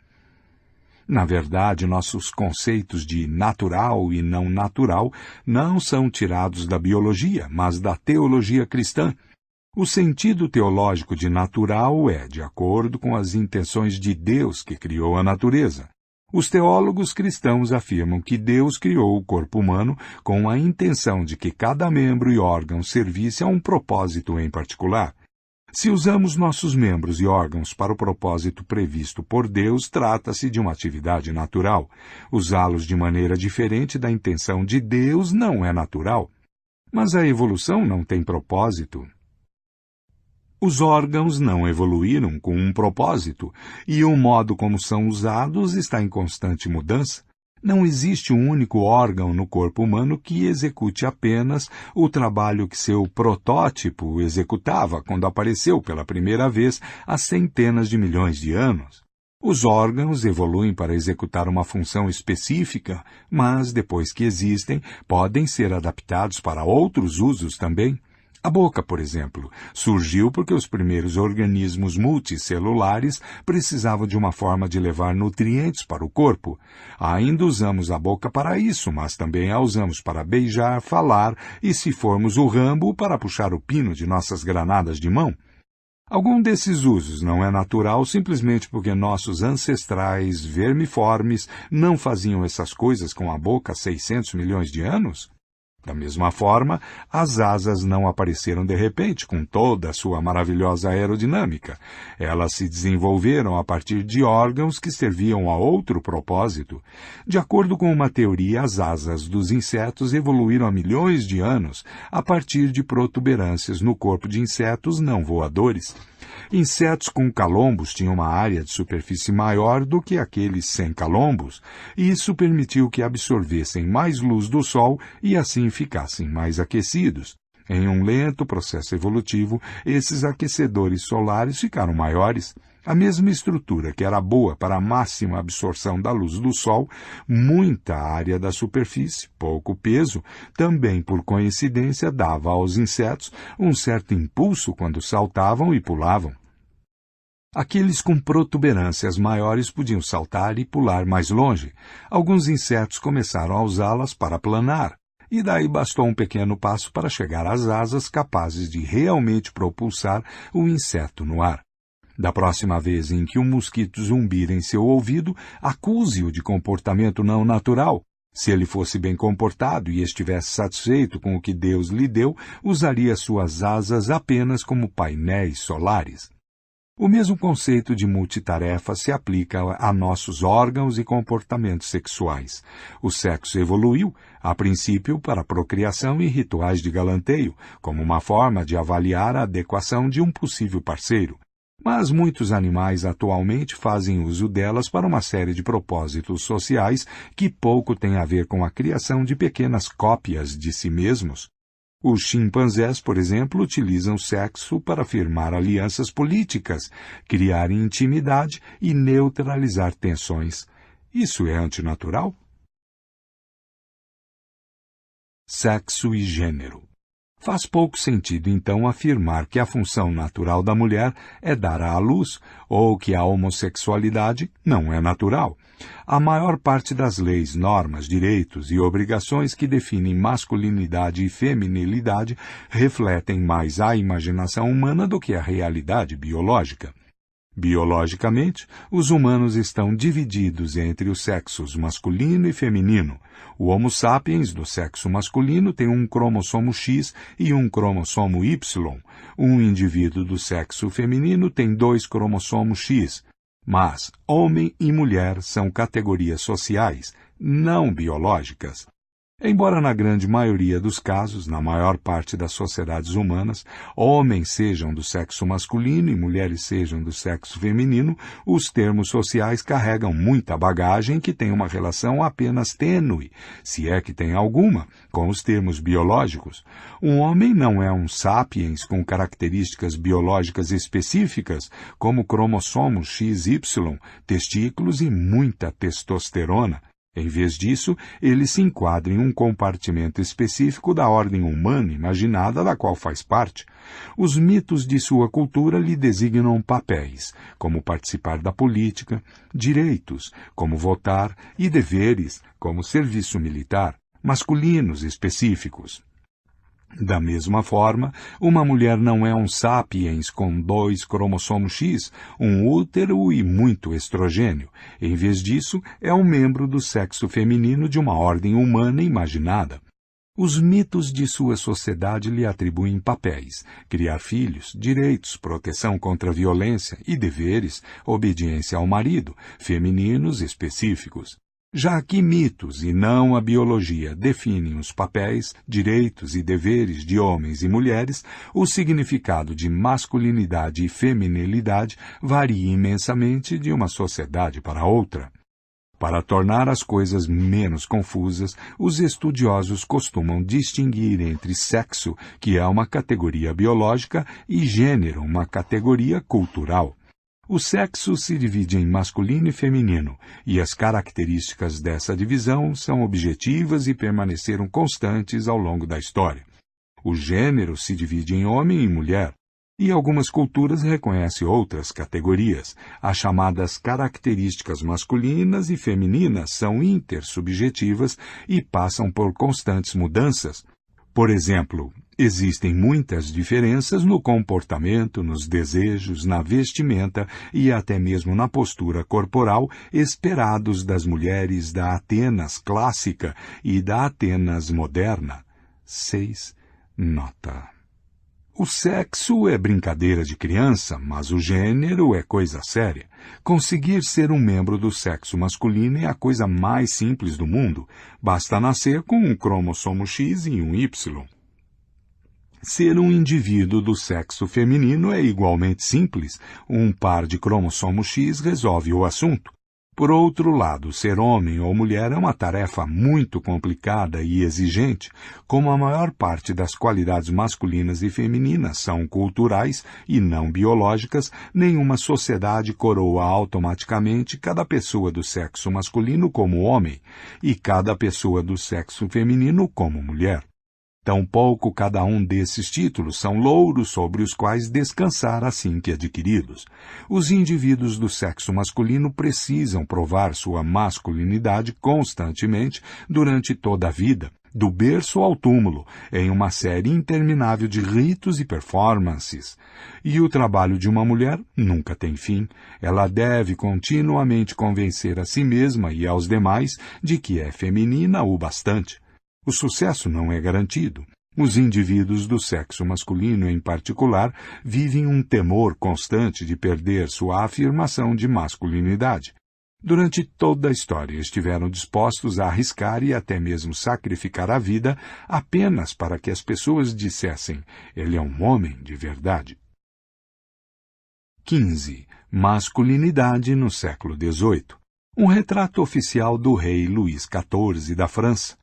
Na verdade, nossos conceitos de natural e não natural não são tirados da biologia, mas da teologia cristã. O sentido teológico de natural é de acordo com as intenções de Deus que criou a natureza. Os teólogos cristãos afirmam que Deus criou o corpo humano com a intenção de que cada membro e órgão servisse a um propósito em particular. Se usamos nossos membros e órgãos para o propósito previsto por Deus, trata-se de uma atividade natural. Usá-los de maneira diferente da intenção de Deus não é natural. Mas a evolução não tem propósito. Os órgãos não evoluíram com um propósito, e o modo como são usados está em constante mudança. Não existe um único órgão no corpo humano que execute apenas o trabalho que seu protótipo executava quando apareceu pela primeira vez há centenas de milhões de anos. Os órgãos evoluem para executar uma função específica, mas, depois que existem, podem ser adaptados para outros usos também. A boca, por exemplo, surgiu porque os primeiros organismos multicelulares precisavam de uma forma de levar nutrientes para o corpo. Ainda usamos a boca para isso, mas também a usamos para beijar, falar e, se formos o Rambo, para puxar o pino de nossas granadas de mão. Algum desses usos não é natural simplesmente porque nossos ancestrais vermiformes não faziam essas coisas com a boca há 600 milhões de anos? Da mesma forma, as asas não apareceram de repente com toda a sua maravilhosa aerodinâmica. Elas se desenvolveram a partir de órgãos que serviam a outro propósito. De acordo com uma teoria, as asas dos insetos evoluíram há milhões de anos a partir de protuberâncias no corpo de insetos não voadores. Insetos com calombos tinham uma área de superfície maior do que aqueles sem calombos, e isso permitiu que absorvessem mais luz do Sol e assim ficassem mais aquecidos. Em um lento processo evolutivo, esses aquecedores solares ficaram maiores. A mesma estrutura que era boa para a máxima absorção da luz do Sol, muita área da superfície, pouco peso, também por coincidência dava aos insetos um certo impulso quando saltavam e pulavam. Aqueles com protuberâncias maiores podiam saltar e pular mais longe. Alguns insetos começaram a usá-las para planar, e daí bastou um pequeno passo para chegar às asas capazes de realmente propulsar o inseto no ar. Da próxima vez em que um mosquito zumbir em seu ouvido, acuse-o de comportamento não natural. Se ele fosse bem comportado e estivesse satisfeito com o que Deus lhe deu, usaria suas asas apenas como painéis solares. O mesmo conceito de multitarefa se aplica a nossos órgãos e comportamentos sexuais. O sexo evoluiu, a princípio, para procriação e rituais de galanteio, como uma forma de avaliar a adequação de um possível parceiro. Mas muitos animais atualmente fazem uso delas para uma série de propósitos sociais que pouco têm a ver com a criação de pequenas cópias de si mesmos. Os chimpanzés, por exemplo, utilizam o sexo para firmar alianças políticas, criar intimidade e neutralizar tensões. Isso é antinatural? Sexo e gênero. Faz pouco sentido, então, afirmar que a função natural da mulher é dar à luz, ou que a homossexualidade não é natural. A maior parte das leis, normas, direitos e obrigações que definem masculinidade e feminilidade refletem mais a imaginação humana do que a realidade biológica. Biologicamente, os humanos estão divididos entre os sexos masculino e feminino. O Homo sapiens do sexo masculino tem um cromossomo X e um cromossomo Y. Um indivíduo do sexo feminino tem 2 cromossomos X. Mas homem e mulher são categorias sociais, não biológicas. Embora na grande maioria dos casos, na maior parte das sociedades humanas, homens sejam do sexo masculino e mulheres sejam do sexo feminino, os termos sociais carregam muita bagagem que tem uma relação apenas tênue, se é que tem alguma, com os termos biológicos. Um homem não é um sapiens com características biológicas específicas, como cromossomos XY, testículos e muita testosterona. Em vez disso, ele se enquadra em um compartimento específico da ordem humana imaginada da qual faz parte. Os mitos de sua cultura lhe designam papéis, como participar da política, direitos, como votar, e deveres, como serviço militar, masculinos específicos. Da mesma forma, uma mulher não é um sapiens com 2 cromossomos X, um útero e muito estrogênio. Em vez disso, é um membro do sexo feminino de uma ordem humana imaginada. Os mitos de sua sociedade lhe atribuem papéis: criar filhos, direitos, proteção contra a violência e deveres, obediência ao marido, femininos específicos. Já que mitos e não a biologia definem os papéis, direitos e deveres de homens e mulheres, o significado de masculinidade e feminilidade varia imensamente de uma sociedade para outra. Para tornar as coisas menos confusas, os estudiosos costumam distinguir entre sexo, que é uma categoria biológica, e gênero, uma categoria cultural. O sexo se divide em masculino e feminino, e as características dessa divisão são objetivas e permaneceram constantes ao longo da história. O gênero se divide em homem e mulher, e algumas culturas reconhecem outras categorias. As chamadas características masculinas e femininas são intersubjetivas e passam por constantes mudanças. Por exemplo, existem muitas diferenças no comportamento, nos desejos, na vestimenta e até mesmo na postura corporal esperados das mulheres da Atenas clássica e da Atenas moderna. 6. Nota. O sexo é brincadeira de criança, mas o gênero é coisa séria. Conseguir ser um membro do sexo masculino é a coisa mais simples do mundo. Basta nascer com um cromossomo X e um Y. Ser um indivíduo do sexo feminino é igualmente simples. Um par de cromossomo X resolve o assunto. Por outro lado, ser homem ou mulher é uma tarefa muito complicada e exigente. Como a maior parte das qualidades masculinas e femininas são culturais e não biológicas, nenhuma sociedade coroa automaticamente cada pessoa do sexo masculino como homem e cada pessoa do sexo feminino como mulher. Tampouco cada um desses títulos são louros sobre os quais descansar assim que adquiridos. Os indivíduos do sexo masculino precisam provar sua masculinidade constantemente durante toda a vida, do berço ao túmulo, em uma série interminável de ritos e performances. E o trabalho de uma mulher nunca tem fim. Ela deve continuamente convencer a si mesma e aos demais de que é feminina o bastante. O sucesso não é garantido. Os indivíduos do sexo masculino, em particular, vivem um temor constante de perder sua afirmação de masculinidade. Durante toda a história estiveram dispostos a arriscar e até mesmo sacrificar a vida apenas para que as pessoas dissessem: ele é um homem de verdade. 15. Masculinidade no século XVIII. Um retrato oficial do rei Luís XIV da França.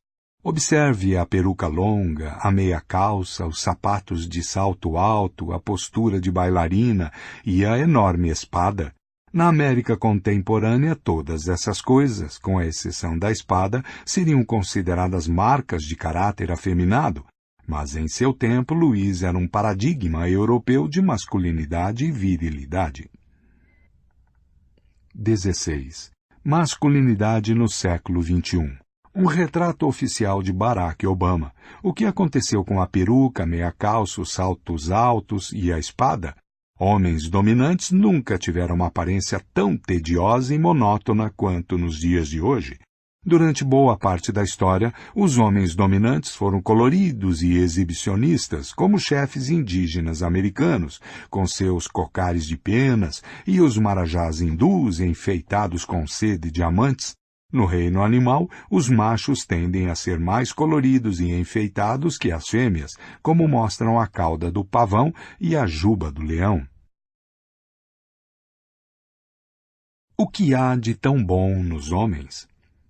Observe a peruca longa, a meia calça, os sapatos de salto alto, a postura de bailarina e a enorme espada. Na América contemporânea, todas essas coisas, com a exceção da espada, seriam consideradas marcas de caráter afeminado, mas em seu tempo Luís era um paradigma europeu de masculinidade e virilidade. 16. Masculinidade no século XXI. Um retrato oficial de Barack Obama. O que aconteceu com a peruca, meia calça, os saltos altos e a espada? Homens dominantes nunca tiveram uma aparência tão tediosa e monótona quanto nos dias de hoje. Durante boa parte da história, os homens dominantes foram coloridos e exibicionistas, como chefes indígenas americanos, com seus cocares de penas, e os marajás hindus enfeitados com seda e diamantes. No reino animal, os machos tendem a ser mais coloridos e enfeitados que as fêmeas, como mostram a cauda do pavão e a juba do leão. O que há de tão bom nos homens?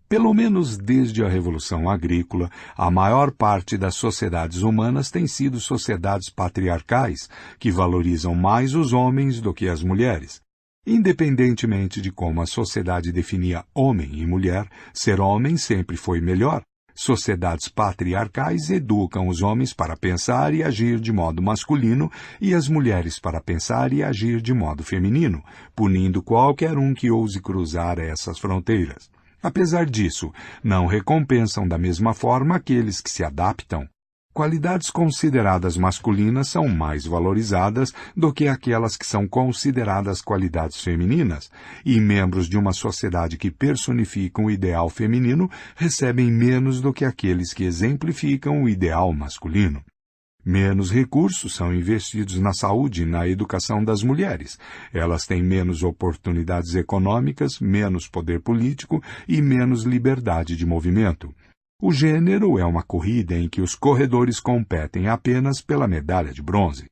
Pelo menos desde a Revolução Agrícola, a maior parte das sociedades humanas tem sido sociedades patriarcais, que valorizam mais os homens do que as mulheres. Independentemente de como a sociedade definia homem e mulher, ser homem sempre foi melhor. Sociedades patriarcais educam os homens para pensar e agir de modo masculino e as mulheres para pensar e agir de modo feminino, punindo qualquer um que ouse cruzar essas fronteiras. Apesar disso, não recompensam da mesma forma aqueles que se adaptam. Qualidades consideradas masculinas são mais valorizadas do que aquelas que são consideradas qualidades femininas, e membros de uma sociedade que personificam o ideal feminino recebem menos do que aqueles que exemplificam o ideal masculino. Menos recursos são investidos na saúde e na educação das mulheres. Elas têm menos oportunidades econômicas, menos poder político e menos liberdade de movimento. O gênero é uma corrida em que os corredores competem apenas pela medalha de bronze.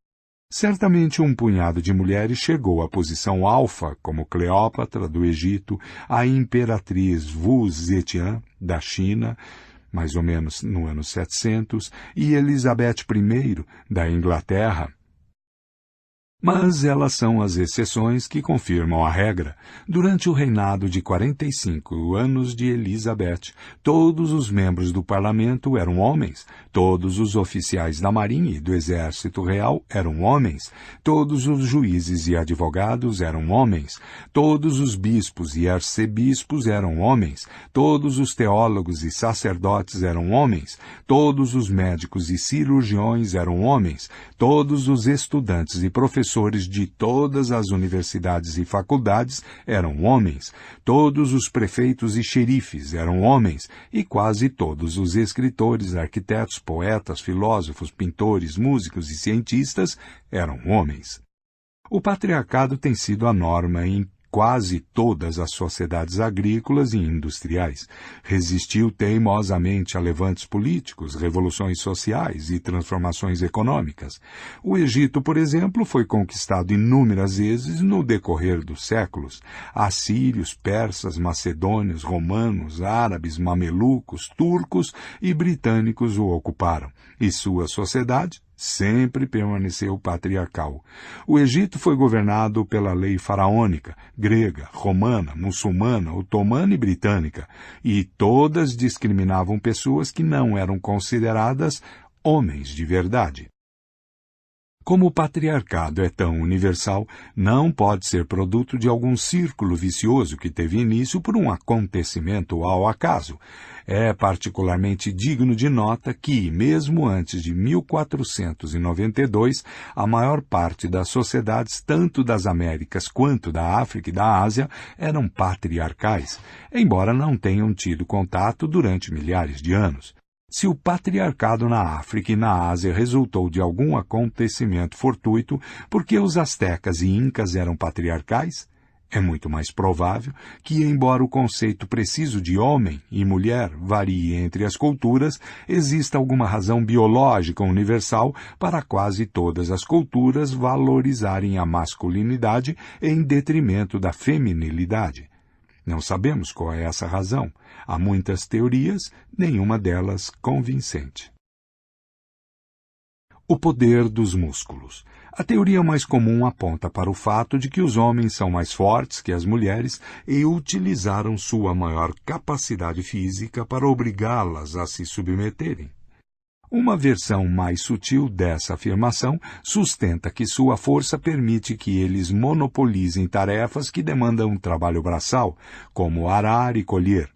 Certamente um punhado de mulheres chegou à posição alfa, como Cleópatra, do Egito, a imperatriz Wu Zetian, da China, mais ou menos no ano 700, e Elizabeth I, da Inglaterra. Mas elas são as exceções que confirmam a regra. Durante o reinado de 45 anos de Elizabeth, todos os membros do parlamento eram homens, todos os oficiais da marinha e do exército real eram homens, todos os juízes e advogados eram homens, todos os bispos e arcebispos eram homens, todos os teólogos e sacerdotes eram homens, todos os médicos e cirurgiões eram homens, todos os estudantes e professores professores de todas as universidades e faculdades eram homens, todos os prefeitos e xerifes eram homens, e quase todos os escritores, arquitetos, poetas, filósofos, pintores, músicos e cientistas eram homens. O patriarcado tem sido a norma em quase todas as sociedades agrícolas e industriais. Resistiu teimosamente a levantes políticos, revoluções sociais e transformações econômicas. O Egito, por exemplo, foi conquistado inúmeras vezes no decorrer dos séculos. Assírios, persas, macedônios, romanos, árabes, mamelucos, turcos e britânicos o ocuparam, e sua sociedade sempre permaneceu patriarcal. O Egito foi governado pela lei faraônica, grega, romana, muçulmana, otomana e britânica, e todas discriminavam pessoas que não eram consideradas homens de verdade. Como o patriarcado é tão universal, não pode ser produto de algum círculo vicioso que teve início por um acontecimento ao acaso. É particularmente digno de nota que, mesmo antes de 1492, a maior parte das sociedades, tanto das Américas quanto da África e da Ásia, eram patriarcais, embora não tenham tido contato durante milhares de anos. Se o patriarcado na África e na Ásia resultou de algum acontecimento fortuito, porque os astecas e incas eram patriarcais, é muito mais provável que, embora o conceito preciso de homem e mulher varie entre as culturas, exista alguma razão biológica universal para quase todas as culturas valorizarem a masculinidade em detrimento da feminilidade. Não sabemos qual é essa razão. Há muitas teorias, nenhuma delas convincente. O poder dos músculos. A teoria mais comum aponta para o fato de que os homens são mais fortes que as mulheres e utilizaram sua maior capacidade física para obrigá-las a se submeterem. Uma versão mais sutil dessa afirmação sustenta que sua força permite que eles monopolizem tarefas que demandam trabalho braçal, como arar e colher.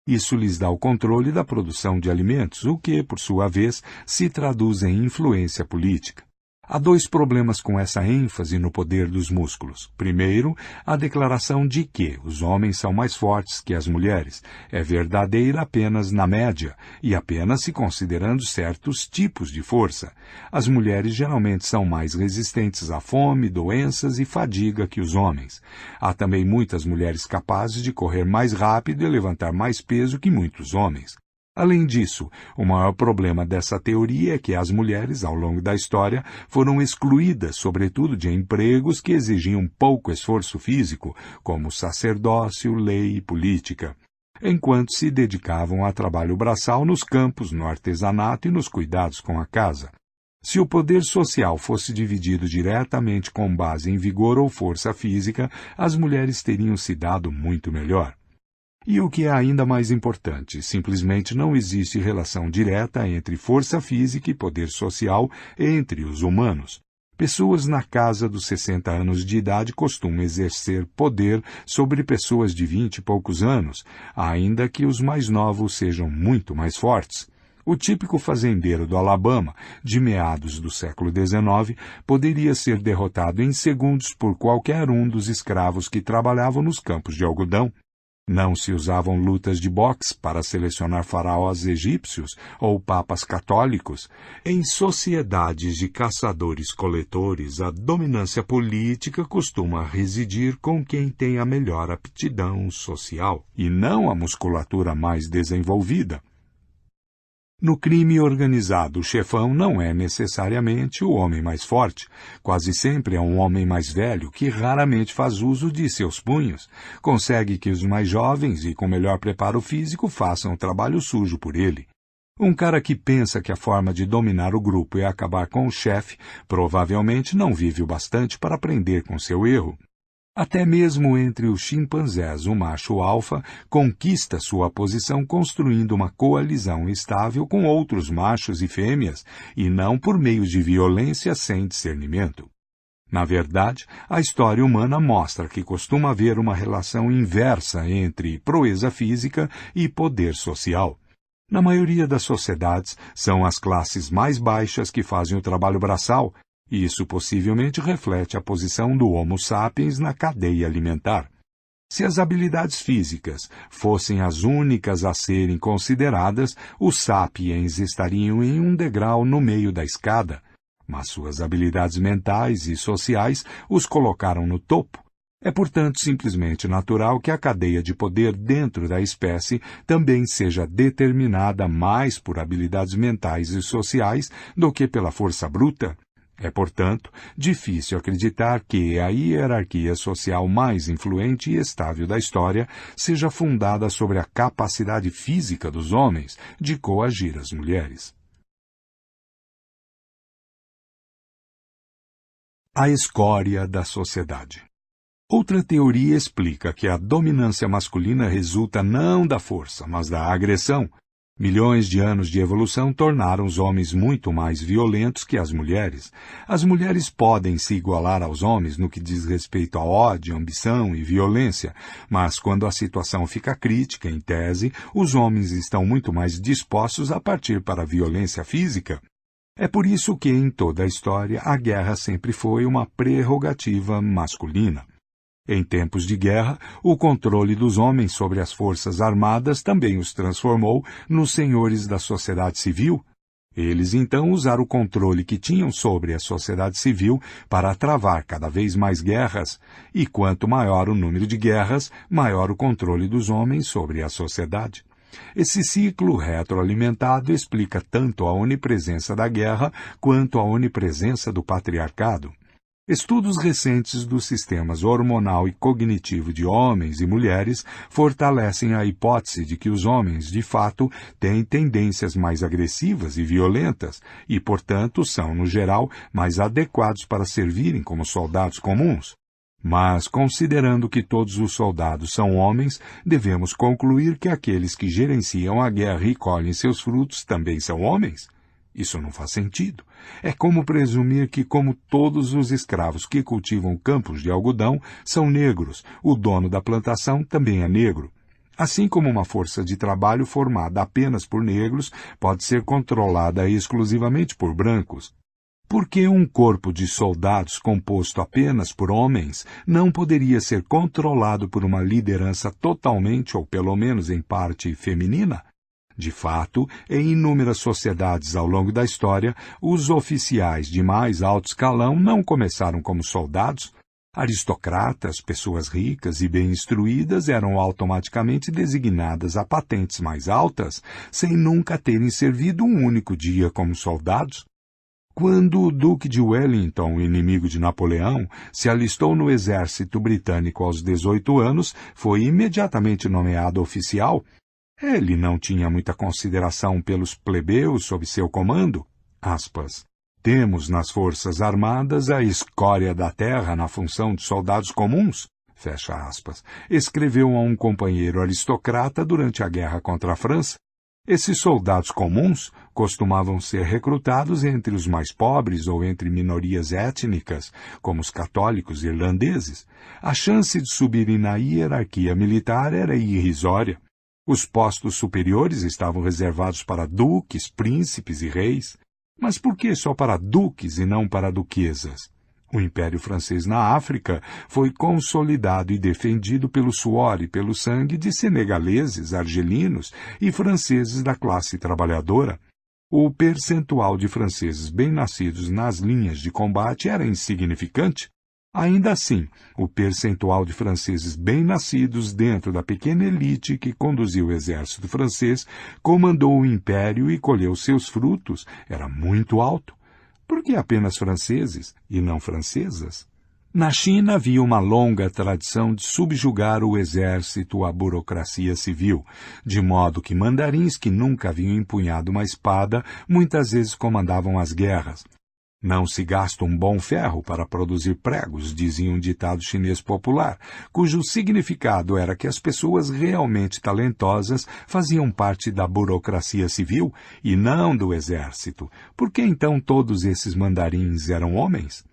Isso lhes dá o controle da produção de alimentos, o que, por sua vez, se traduz em influência política. Há dois problemas com essa ênfase no poder dos músculos. Primeiro, a declaração de que os homens são mais fortes que as mulheres é verdadeira apenas na média e apenas se considerando certos tipos de força. As mulheres geralmente são mais resistentes à fome, doenças e fadiga que os homens. Há também muitas mulheres capazes de correr mais rápido e levantar mais peso que muitos homens. Além disso, o maior problema dessa teoria é que as mulheres, ao longo da história, foram excluídas, sobretudo, de empregos que exigiam pouco esforço físico, como sacerdócio, lei e política, enquanto se dedicavam a trabalho braçal nos campos, no artesanato e nos cuidados com a casa. Se o poder social fosse dividido diretamente com base em vigor ou força física, as mulheres teriam se dado muito melhor. E o que é ainda mais importante, simplesmente não existe relação direta entre força física e poder social entre os humanos. Pessoas na casa dos 60 anos de idade costumam exercer poder sobre pessoas de 20 e poucos anos, ainda que os mais novos sejam muito mais fortes. O típico fazendeiro do Alabama, de meados do século XIX, poderia ser derrotado em segundos por qualquer um dos escravos que trabalhavam nos campos de algodão. Não se usavam lutas de boxe para selecionar faraós egípcios ou papas católicos. Em sociedades de caçadores-coletores, a dominância política costuma residir com quem tem a melhor aptidão social, e não a musculatura mais desenvolvida. No crime organizado, o chefão não é necessariamente o homem mais forte. Quase sempre é um homem mais velho que raramente faz uso de seus punhos. Consegue que os mais jovens e com melhor preparo físico façam o trabalho sujo por ele. Um cara que pensa que a forma de dominar o grupo é acabar com o chefe provavelmente não vive o bastante para aprender com seu erro. Até mesmo entre os chimpanzés, o macho alfa conquista sua posição construindo uma coalizão estável com outros machos e fêmeas, e não por meio de violência sem discernimento. Na verdade, a história humana mostra que costuma haver uma relação inversa entre proeza física e poder social. Na maioria das sociedades, são as classes mais baixas que fazem o trabalho braçal, Isso possivelmente reflete a posição do Homo sapiens na cadeia alimentar. Se as habilidades físicas fossem as únicas a serem consideradas, os sapiens estariam em um degrau no meio da escada, mas suas habilidades mentais e sociais os colocaram no topo. É, portanto, simplesmente natural que a cadeia de poder dentro da espécie também seja determinada mais por habilidades mentais e sociais do que pela força bruta. É, portanto, difícil acreditar que a hierarquia social mais influente e estável da história seja fundada sobre a capacidade física dos homens de coagir as mulheres. A escória da sociedade. Outra teoria explica que a dominância masculina resulta não da força, mas da agressão. Milhões de anos de evolução tornaram os homens muito mais violentos que as mulheres. As mulheres podem se igualar aos homens no que diz respeito a ódio, ambição e violência, mas quando a situação fica crítica, em tese, os homens estão muito mais dispostos a partir para a violência física. É por isso que, em toda a história, a guerra sempre foi uma prerrogativa masculina. Em tempos de guerra, o controle dos homens sobre as forças armadas também os transformou nos senhores da sociedade civil. Eles então usaram o controle que tinham sobre a sociedade civil para travar cada vez mais guerras, e quanto maior o número de guerras, maior o controle dos homens sobre a sociedade. Esse ciclo retroalimentado explica tanto a onipresença da guerra quanto a onipresença do patriarcado. Estudos recentes dos sistemas hormonal e cognitivo de homens e mulheres fortalecem a hipótese de que os homens, de fato, têm tendências mais agressivas e violentas e, portanto, são, no geral, mais adequados para servirem como soldados comuns. Mas, considerando que todos os soldados são homens, devemos concluir que aqueles que gerenciam a guerra e colhem seus frutos também são homens? Isso não faz sentido. É como presumir que, como todos os escravos que cultivam campos de algodão são negros, o dono da plantação também é negro. Assim como uma força de trabalho formada apenas por negros pode ser controlada exclusivamente por brancos. Por que um corpo de soldados composto apenas por homens não poderia ser controlado por uma liderança totalmente, ou pelo menos em parte, feminina? De fato, em inúmeras sociedades ao longo da história, os oficiais de mais alto escalão não começaram como soldados. Aristocratas, pessoas ricas e bem instruídas eram automaticamente designadas a patentes mais altas, sem nunca terem servido um único dia como soldados. Quando o Duque de Wellington, inimigo de Napoleão, se alistou no exército britânico aos 18 anos, foi imediatamente nomeado oficial. Ele não tinha muita consideração pelos plebeus sob seu comando. Aspas. Temos nas forças armadas a escória da terra na função de soldados comuns, fecha aspas, escreveu a um companheiro aristocrata durante a guerra contra a França. Esses soldados comuns costumavam ser recrutados entre os mais pobres ou entre minorias étnicas, como os católicos irlandeses. A chance de subirem na hierarquia militar era irrisória. Os postos superiores estavam reservados para duques, príncipes e reis. Mas por que só para duques e não para duquesas? O Império Francês na África foi consolidado e defendido pelo suor e pelo sangue de senegaleses, argelinos e franceses da classe trabalhadora. O percentual de franceses bem-nascidos nas linhas de combate era insignificante. Ainda assim, o percentual de franceses bem-nascidos dentro da pequena elite que conduziu o exército francês, comandou o império e colheu seus frutos era muito alto. Por que apenas franceses e não francesas? Na China havia uma longa tradição de subjugar o exército à burocracia civil, de modo que mandarins que nunca haviam empunhado uma espada muitas vezes comandavam as guerras. Não se gasta um bom ferro para produzir pregos, dizia um ditado chinês popular, cujo significado era que as pessoas realmente talentosas faziam parte da burocracia civil e não do exército. Por que então todos esses mandarins eram homens?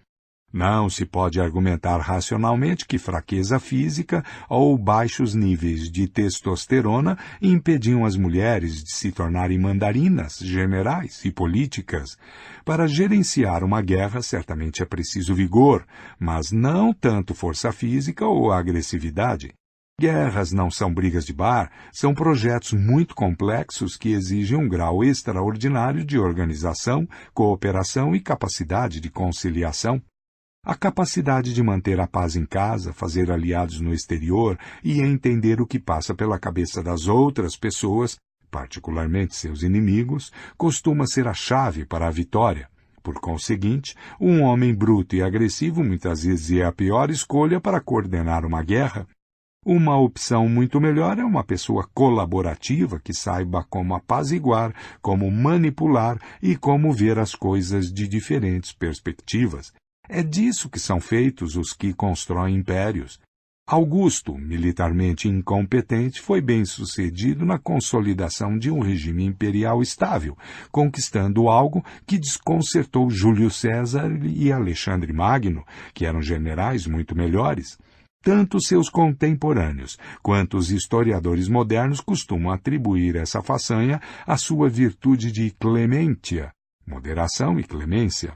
Não se pode argumentar racionalmente que fraqueza física ou baixos níveis de testosterona impediam as mulheres de se tornarem mandarinas, generais e políticas. Para gerenciar uma guerra, certamente é preciso vigor, mas não tanto força física ou agressividade. Guerras não são brigas de bar, são projetos muito complexos que exigem um grau extraordinário de organização, cooperação e capacidade de conciliação. A capacidade de manter a paz em casa, fazer aliados no exterior e entender o que passa pela cabeça das outras pessoas, particularmente seus inimigos, costuma ser a chave para a vitória. Por conseguinte, um homem bruto e agressivo muitas vezes é a pior escolha para coordenar uma guerra. Uma opção muito melhor é uma pessoa colaborativa que saiba como apaziguar, como manipular e como ver as coisas de diferentes perspectivas. É disso que são feitos os que constroem impérios. Augusto, militarmente incompetente, foi bem-sucedido na consolidação de um regime imperial estável, conquistando algo que desconcertou Júlio César e Alexandre Magno, que eram generais muito melhores. Tanto seus contemporâneos quanto os historiadores modernos costumam atribuir essa façanha à sua virtude de clementia, moderação e clemência.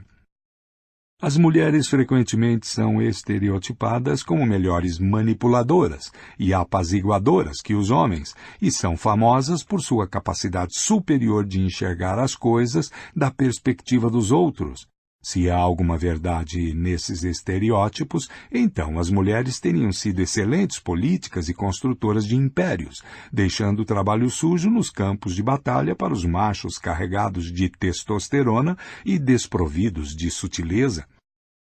As mulheres frequentemente são estereotipadas como melhores manipuladoras e apaziguadoras que os homens, e são famosas por sua capacidade superior de enxergar as coisas da perspectiva dos outros. Se há alguma verdade nesses estereótipos, então as mulheres teriam sido excelentes políticas e construtoras de impérios, deixando o trabalho sujo nos campos de batalha para os machos carregados de testosterona e desprovidos de sutileza.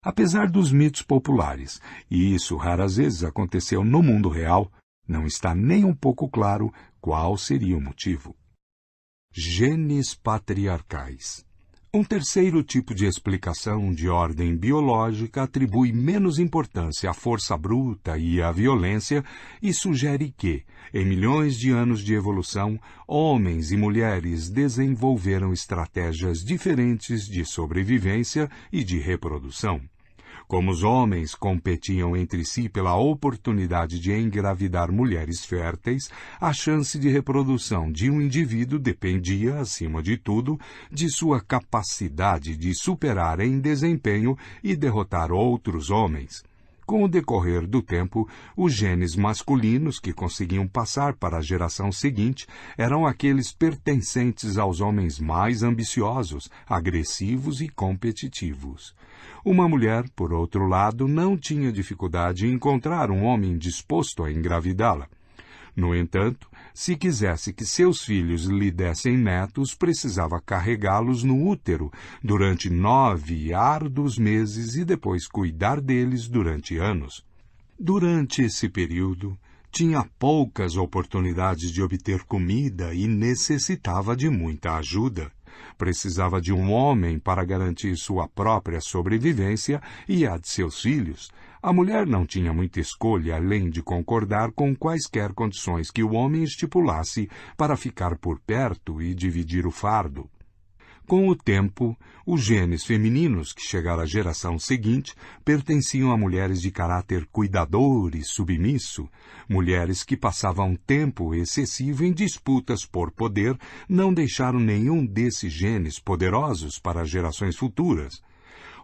Apesar dos mitos populares, e isso raras vezes aconteceu no mundo real, não está nem um pouco claro qual seria o motivo. Genes patriarcais. Um terceiro tipo de explicação de ordem biológica atribui menos importância à força bruta e à violência e sugere que, em milhões de anos de evolução, homens e mulheres desenvolveram estratégias diferentes de sobrevivência e de reprodução. Como os homens competiam entre si pela oportunidade de engravidar mulheres férteis, a chance de reprodução de um indivíduo dependia, acima de tudo, de sua capacidade de superar em desempenho e derrotar outros homens. Com o decorrer do tempo, os genes masculinos que conseguiam passar para a geração seguinte eram aqueles pertencentes aos homens mais ambiciosos, agressivos e competitivos. Uma mulher, por outro lado, não tinha dificuldade em encontrar um homem disposto a engravidá-la. No entanto, se quisesse que seus filhos lhe dessem netos, precisava carregá-los no útero durante 9 árduos meses e depois cuidar deles durante anos. Durante esse período, tinha poucas oportunidades de obter comida e necessitava de muita ajuda. Precisava de um homem para garantir sua própria sobrevivência e a de seus filhos. A mulher não tinha muita escolha além de concordar com quaisquer condições que o homem estipulasse para ficar por perto e dividir o fardo. Com o tempo, os genes femininos que chegaram à geração seguinte pertenciam a mulheres de caráter cuidador e submisso. Mulheres que passavam tempo excessivo em disputas por poder não deixaram nenhum desses genes poderosos para as gerações futuras.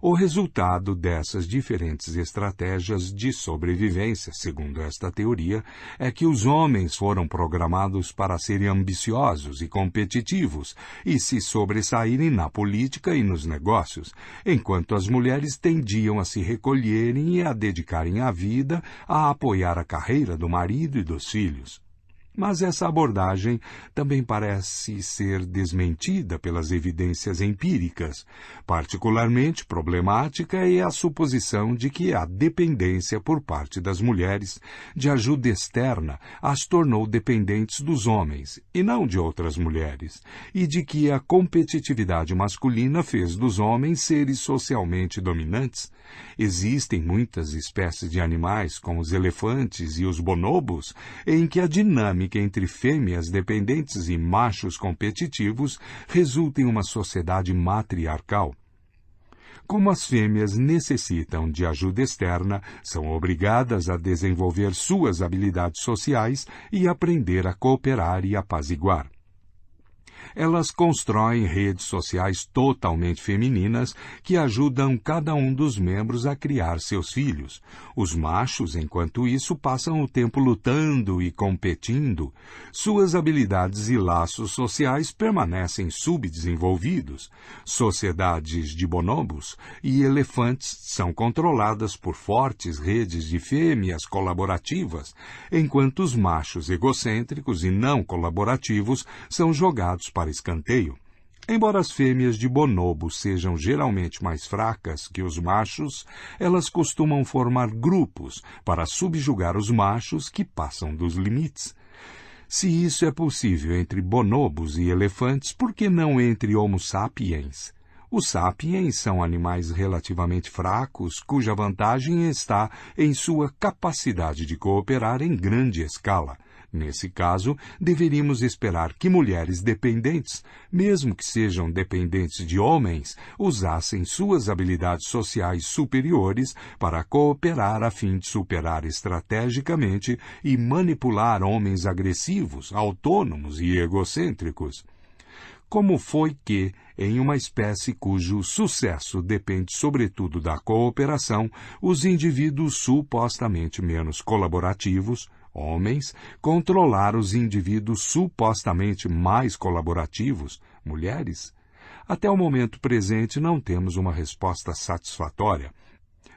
O resultado dessas diferentes estratégias de sobrevivência, segundo esta teoria, é que os homens foram programados para serem ambiciosos e competitivos e se sobressaírem na política e nos negócios, enquanto as mulheres tendiam a se recolherem e a dedicarem a vida a apoiar a carreira do marido e dos filhos. Mas essa abordagem também parece ser desmentida pelas evidências empíricas. Particularmente problemática é a suposição de que a dependência por parte das mulheres de ajuda externa as tornou dependentes dos homens, e não de outras mulheres, e de que a competitividade masculina fez dos homens seres socialmente dominantes. Existem muitas espécies de animais, como os elefantes e os bonobos, em que a dinâmica entre fêmeas dependentes e machos competitivos resulta em uma sociedade matriarcal. Como as fêmeas necessitam de ajuda externa, são obrigadas a desenvolver suas habilidades sociais e aprender a cooperar e apaziguar. Elas constroem redes sociais totalmente femininas que ajudam cada um dos membros a criar seus filhos. Os machos, enquanto isso, passam o tempo lutando e competindo. Suas habilidades e laços sociais permanecem subdesenvolvidos. Sociedades de bonobos e elefantes são controladas por fortes redes de fêmeas colaborativas, enquanto os machos egocêntricos e não colaborativos são jogados para escanteio. Embora as fêmeas de bonobo sejam geralmente mais fracas que os machos, elas costumam formar grupos para subjugar os machos que passam dos limites. Se isso é possível entre bonobos e elefantes, por que não entre Homo sapiens? Os sapiens são animais relativamente fracos, cuja vantagem está em sua capacidade de cooperar em grande escala. Nesse caso, deveríamos esperar que mulheres dependentes, mesmo que sejam dependentes de homens, usassem suas habilidades sociais superiores para cooperar a fim de superar estrategicamente e manipular homens agressivos, autônomos e egocêntricos. Como foi que, em uma espécie cujo sucesso depende sobretudo da cooperação, os indivíduos supostamente menos colaborativos, homens, controlar os indivíduos supostamente mais colaborativos, mulheres? Até o momento presente não temos uma resposta satisfatória.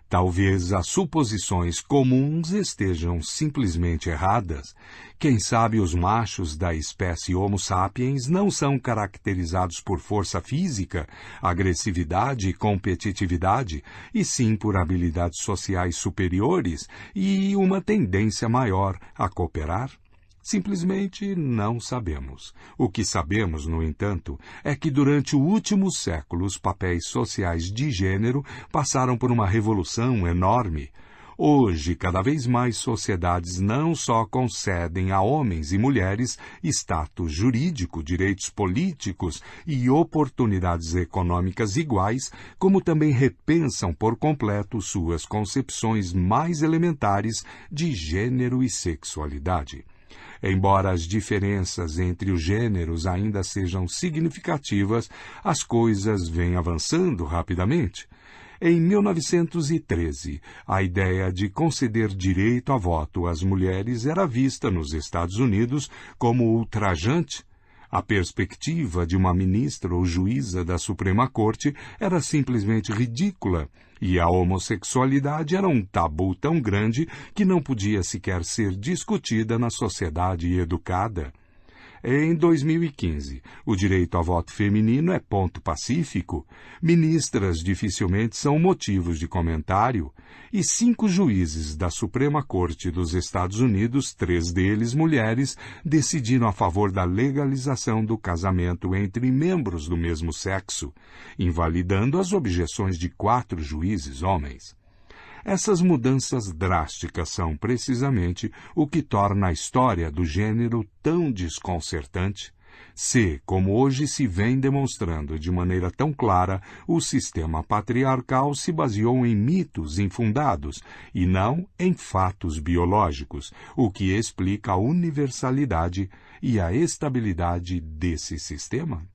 Talvez as suposições comuns estejam simplesmente erradas. Quem sabe os machos da espécie Homo sapiens não são caracterizados por força física, agressividade e competitividade, e sim por habilidades sociais superiores e uma tendência maior a cooperar? Simplesmente não sabemos. O que sabemos, no entanto, é que durante o último século os papéis sociais de gênero passaram por uma revolução enorme. Hoje, cada vez mais sociedades não só concedem a homens e mulheres status jurídico, direitos políticos e oportunidades econômicas iguais, como também repensam por completo suas concepções mais elementares de gênero e sexualidade. Embora as diferenças entre os gêneros ainda sejam significativas, as coisas vêm avançando rapidamente. Em 1913, a ideia de conceder direito a voto às mulheres era vista nos Estados Unidos como ultrajante. A perspectiva de uma ministra ou juíza da Suprema Corte era simplesmente ridícula, e a homossexualidade era um tabu tão grande que não podia sequer ser discutida na sociedade educada. Em 2015, o direito a voto feminino é ponto pacífico, ministras dificilmente são motivos de comentário, e 5 juízes da Suprema Corte dos Estados Unidos, 3 deles mulheres, decidiram a favor da legalização do casamento entre membros do mesmo sexo, invalidando as objeções de 4 juízes homens. Essas mudanças drásticas são precisamente o que torna a história do gênero tão desconcertante. Se, como hoje se vem demonstrando de maneira tão clara, o sistema patriarcal se baseou em mitos infundados e não em fatos biológicos, o que explica a universalidade e a estabilidade desse sistema?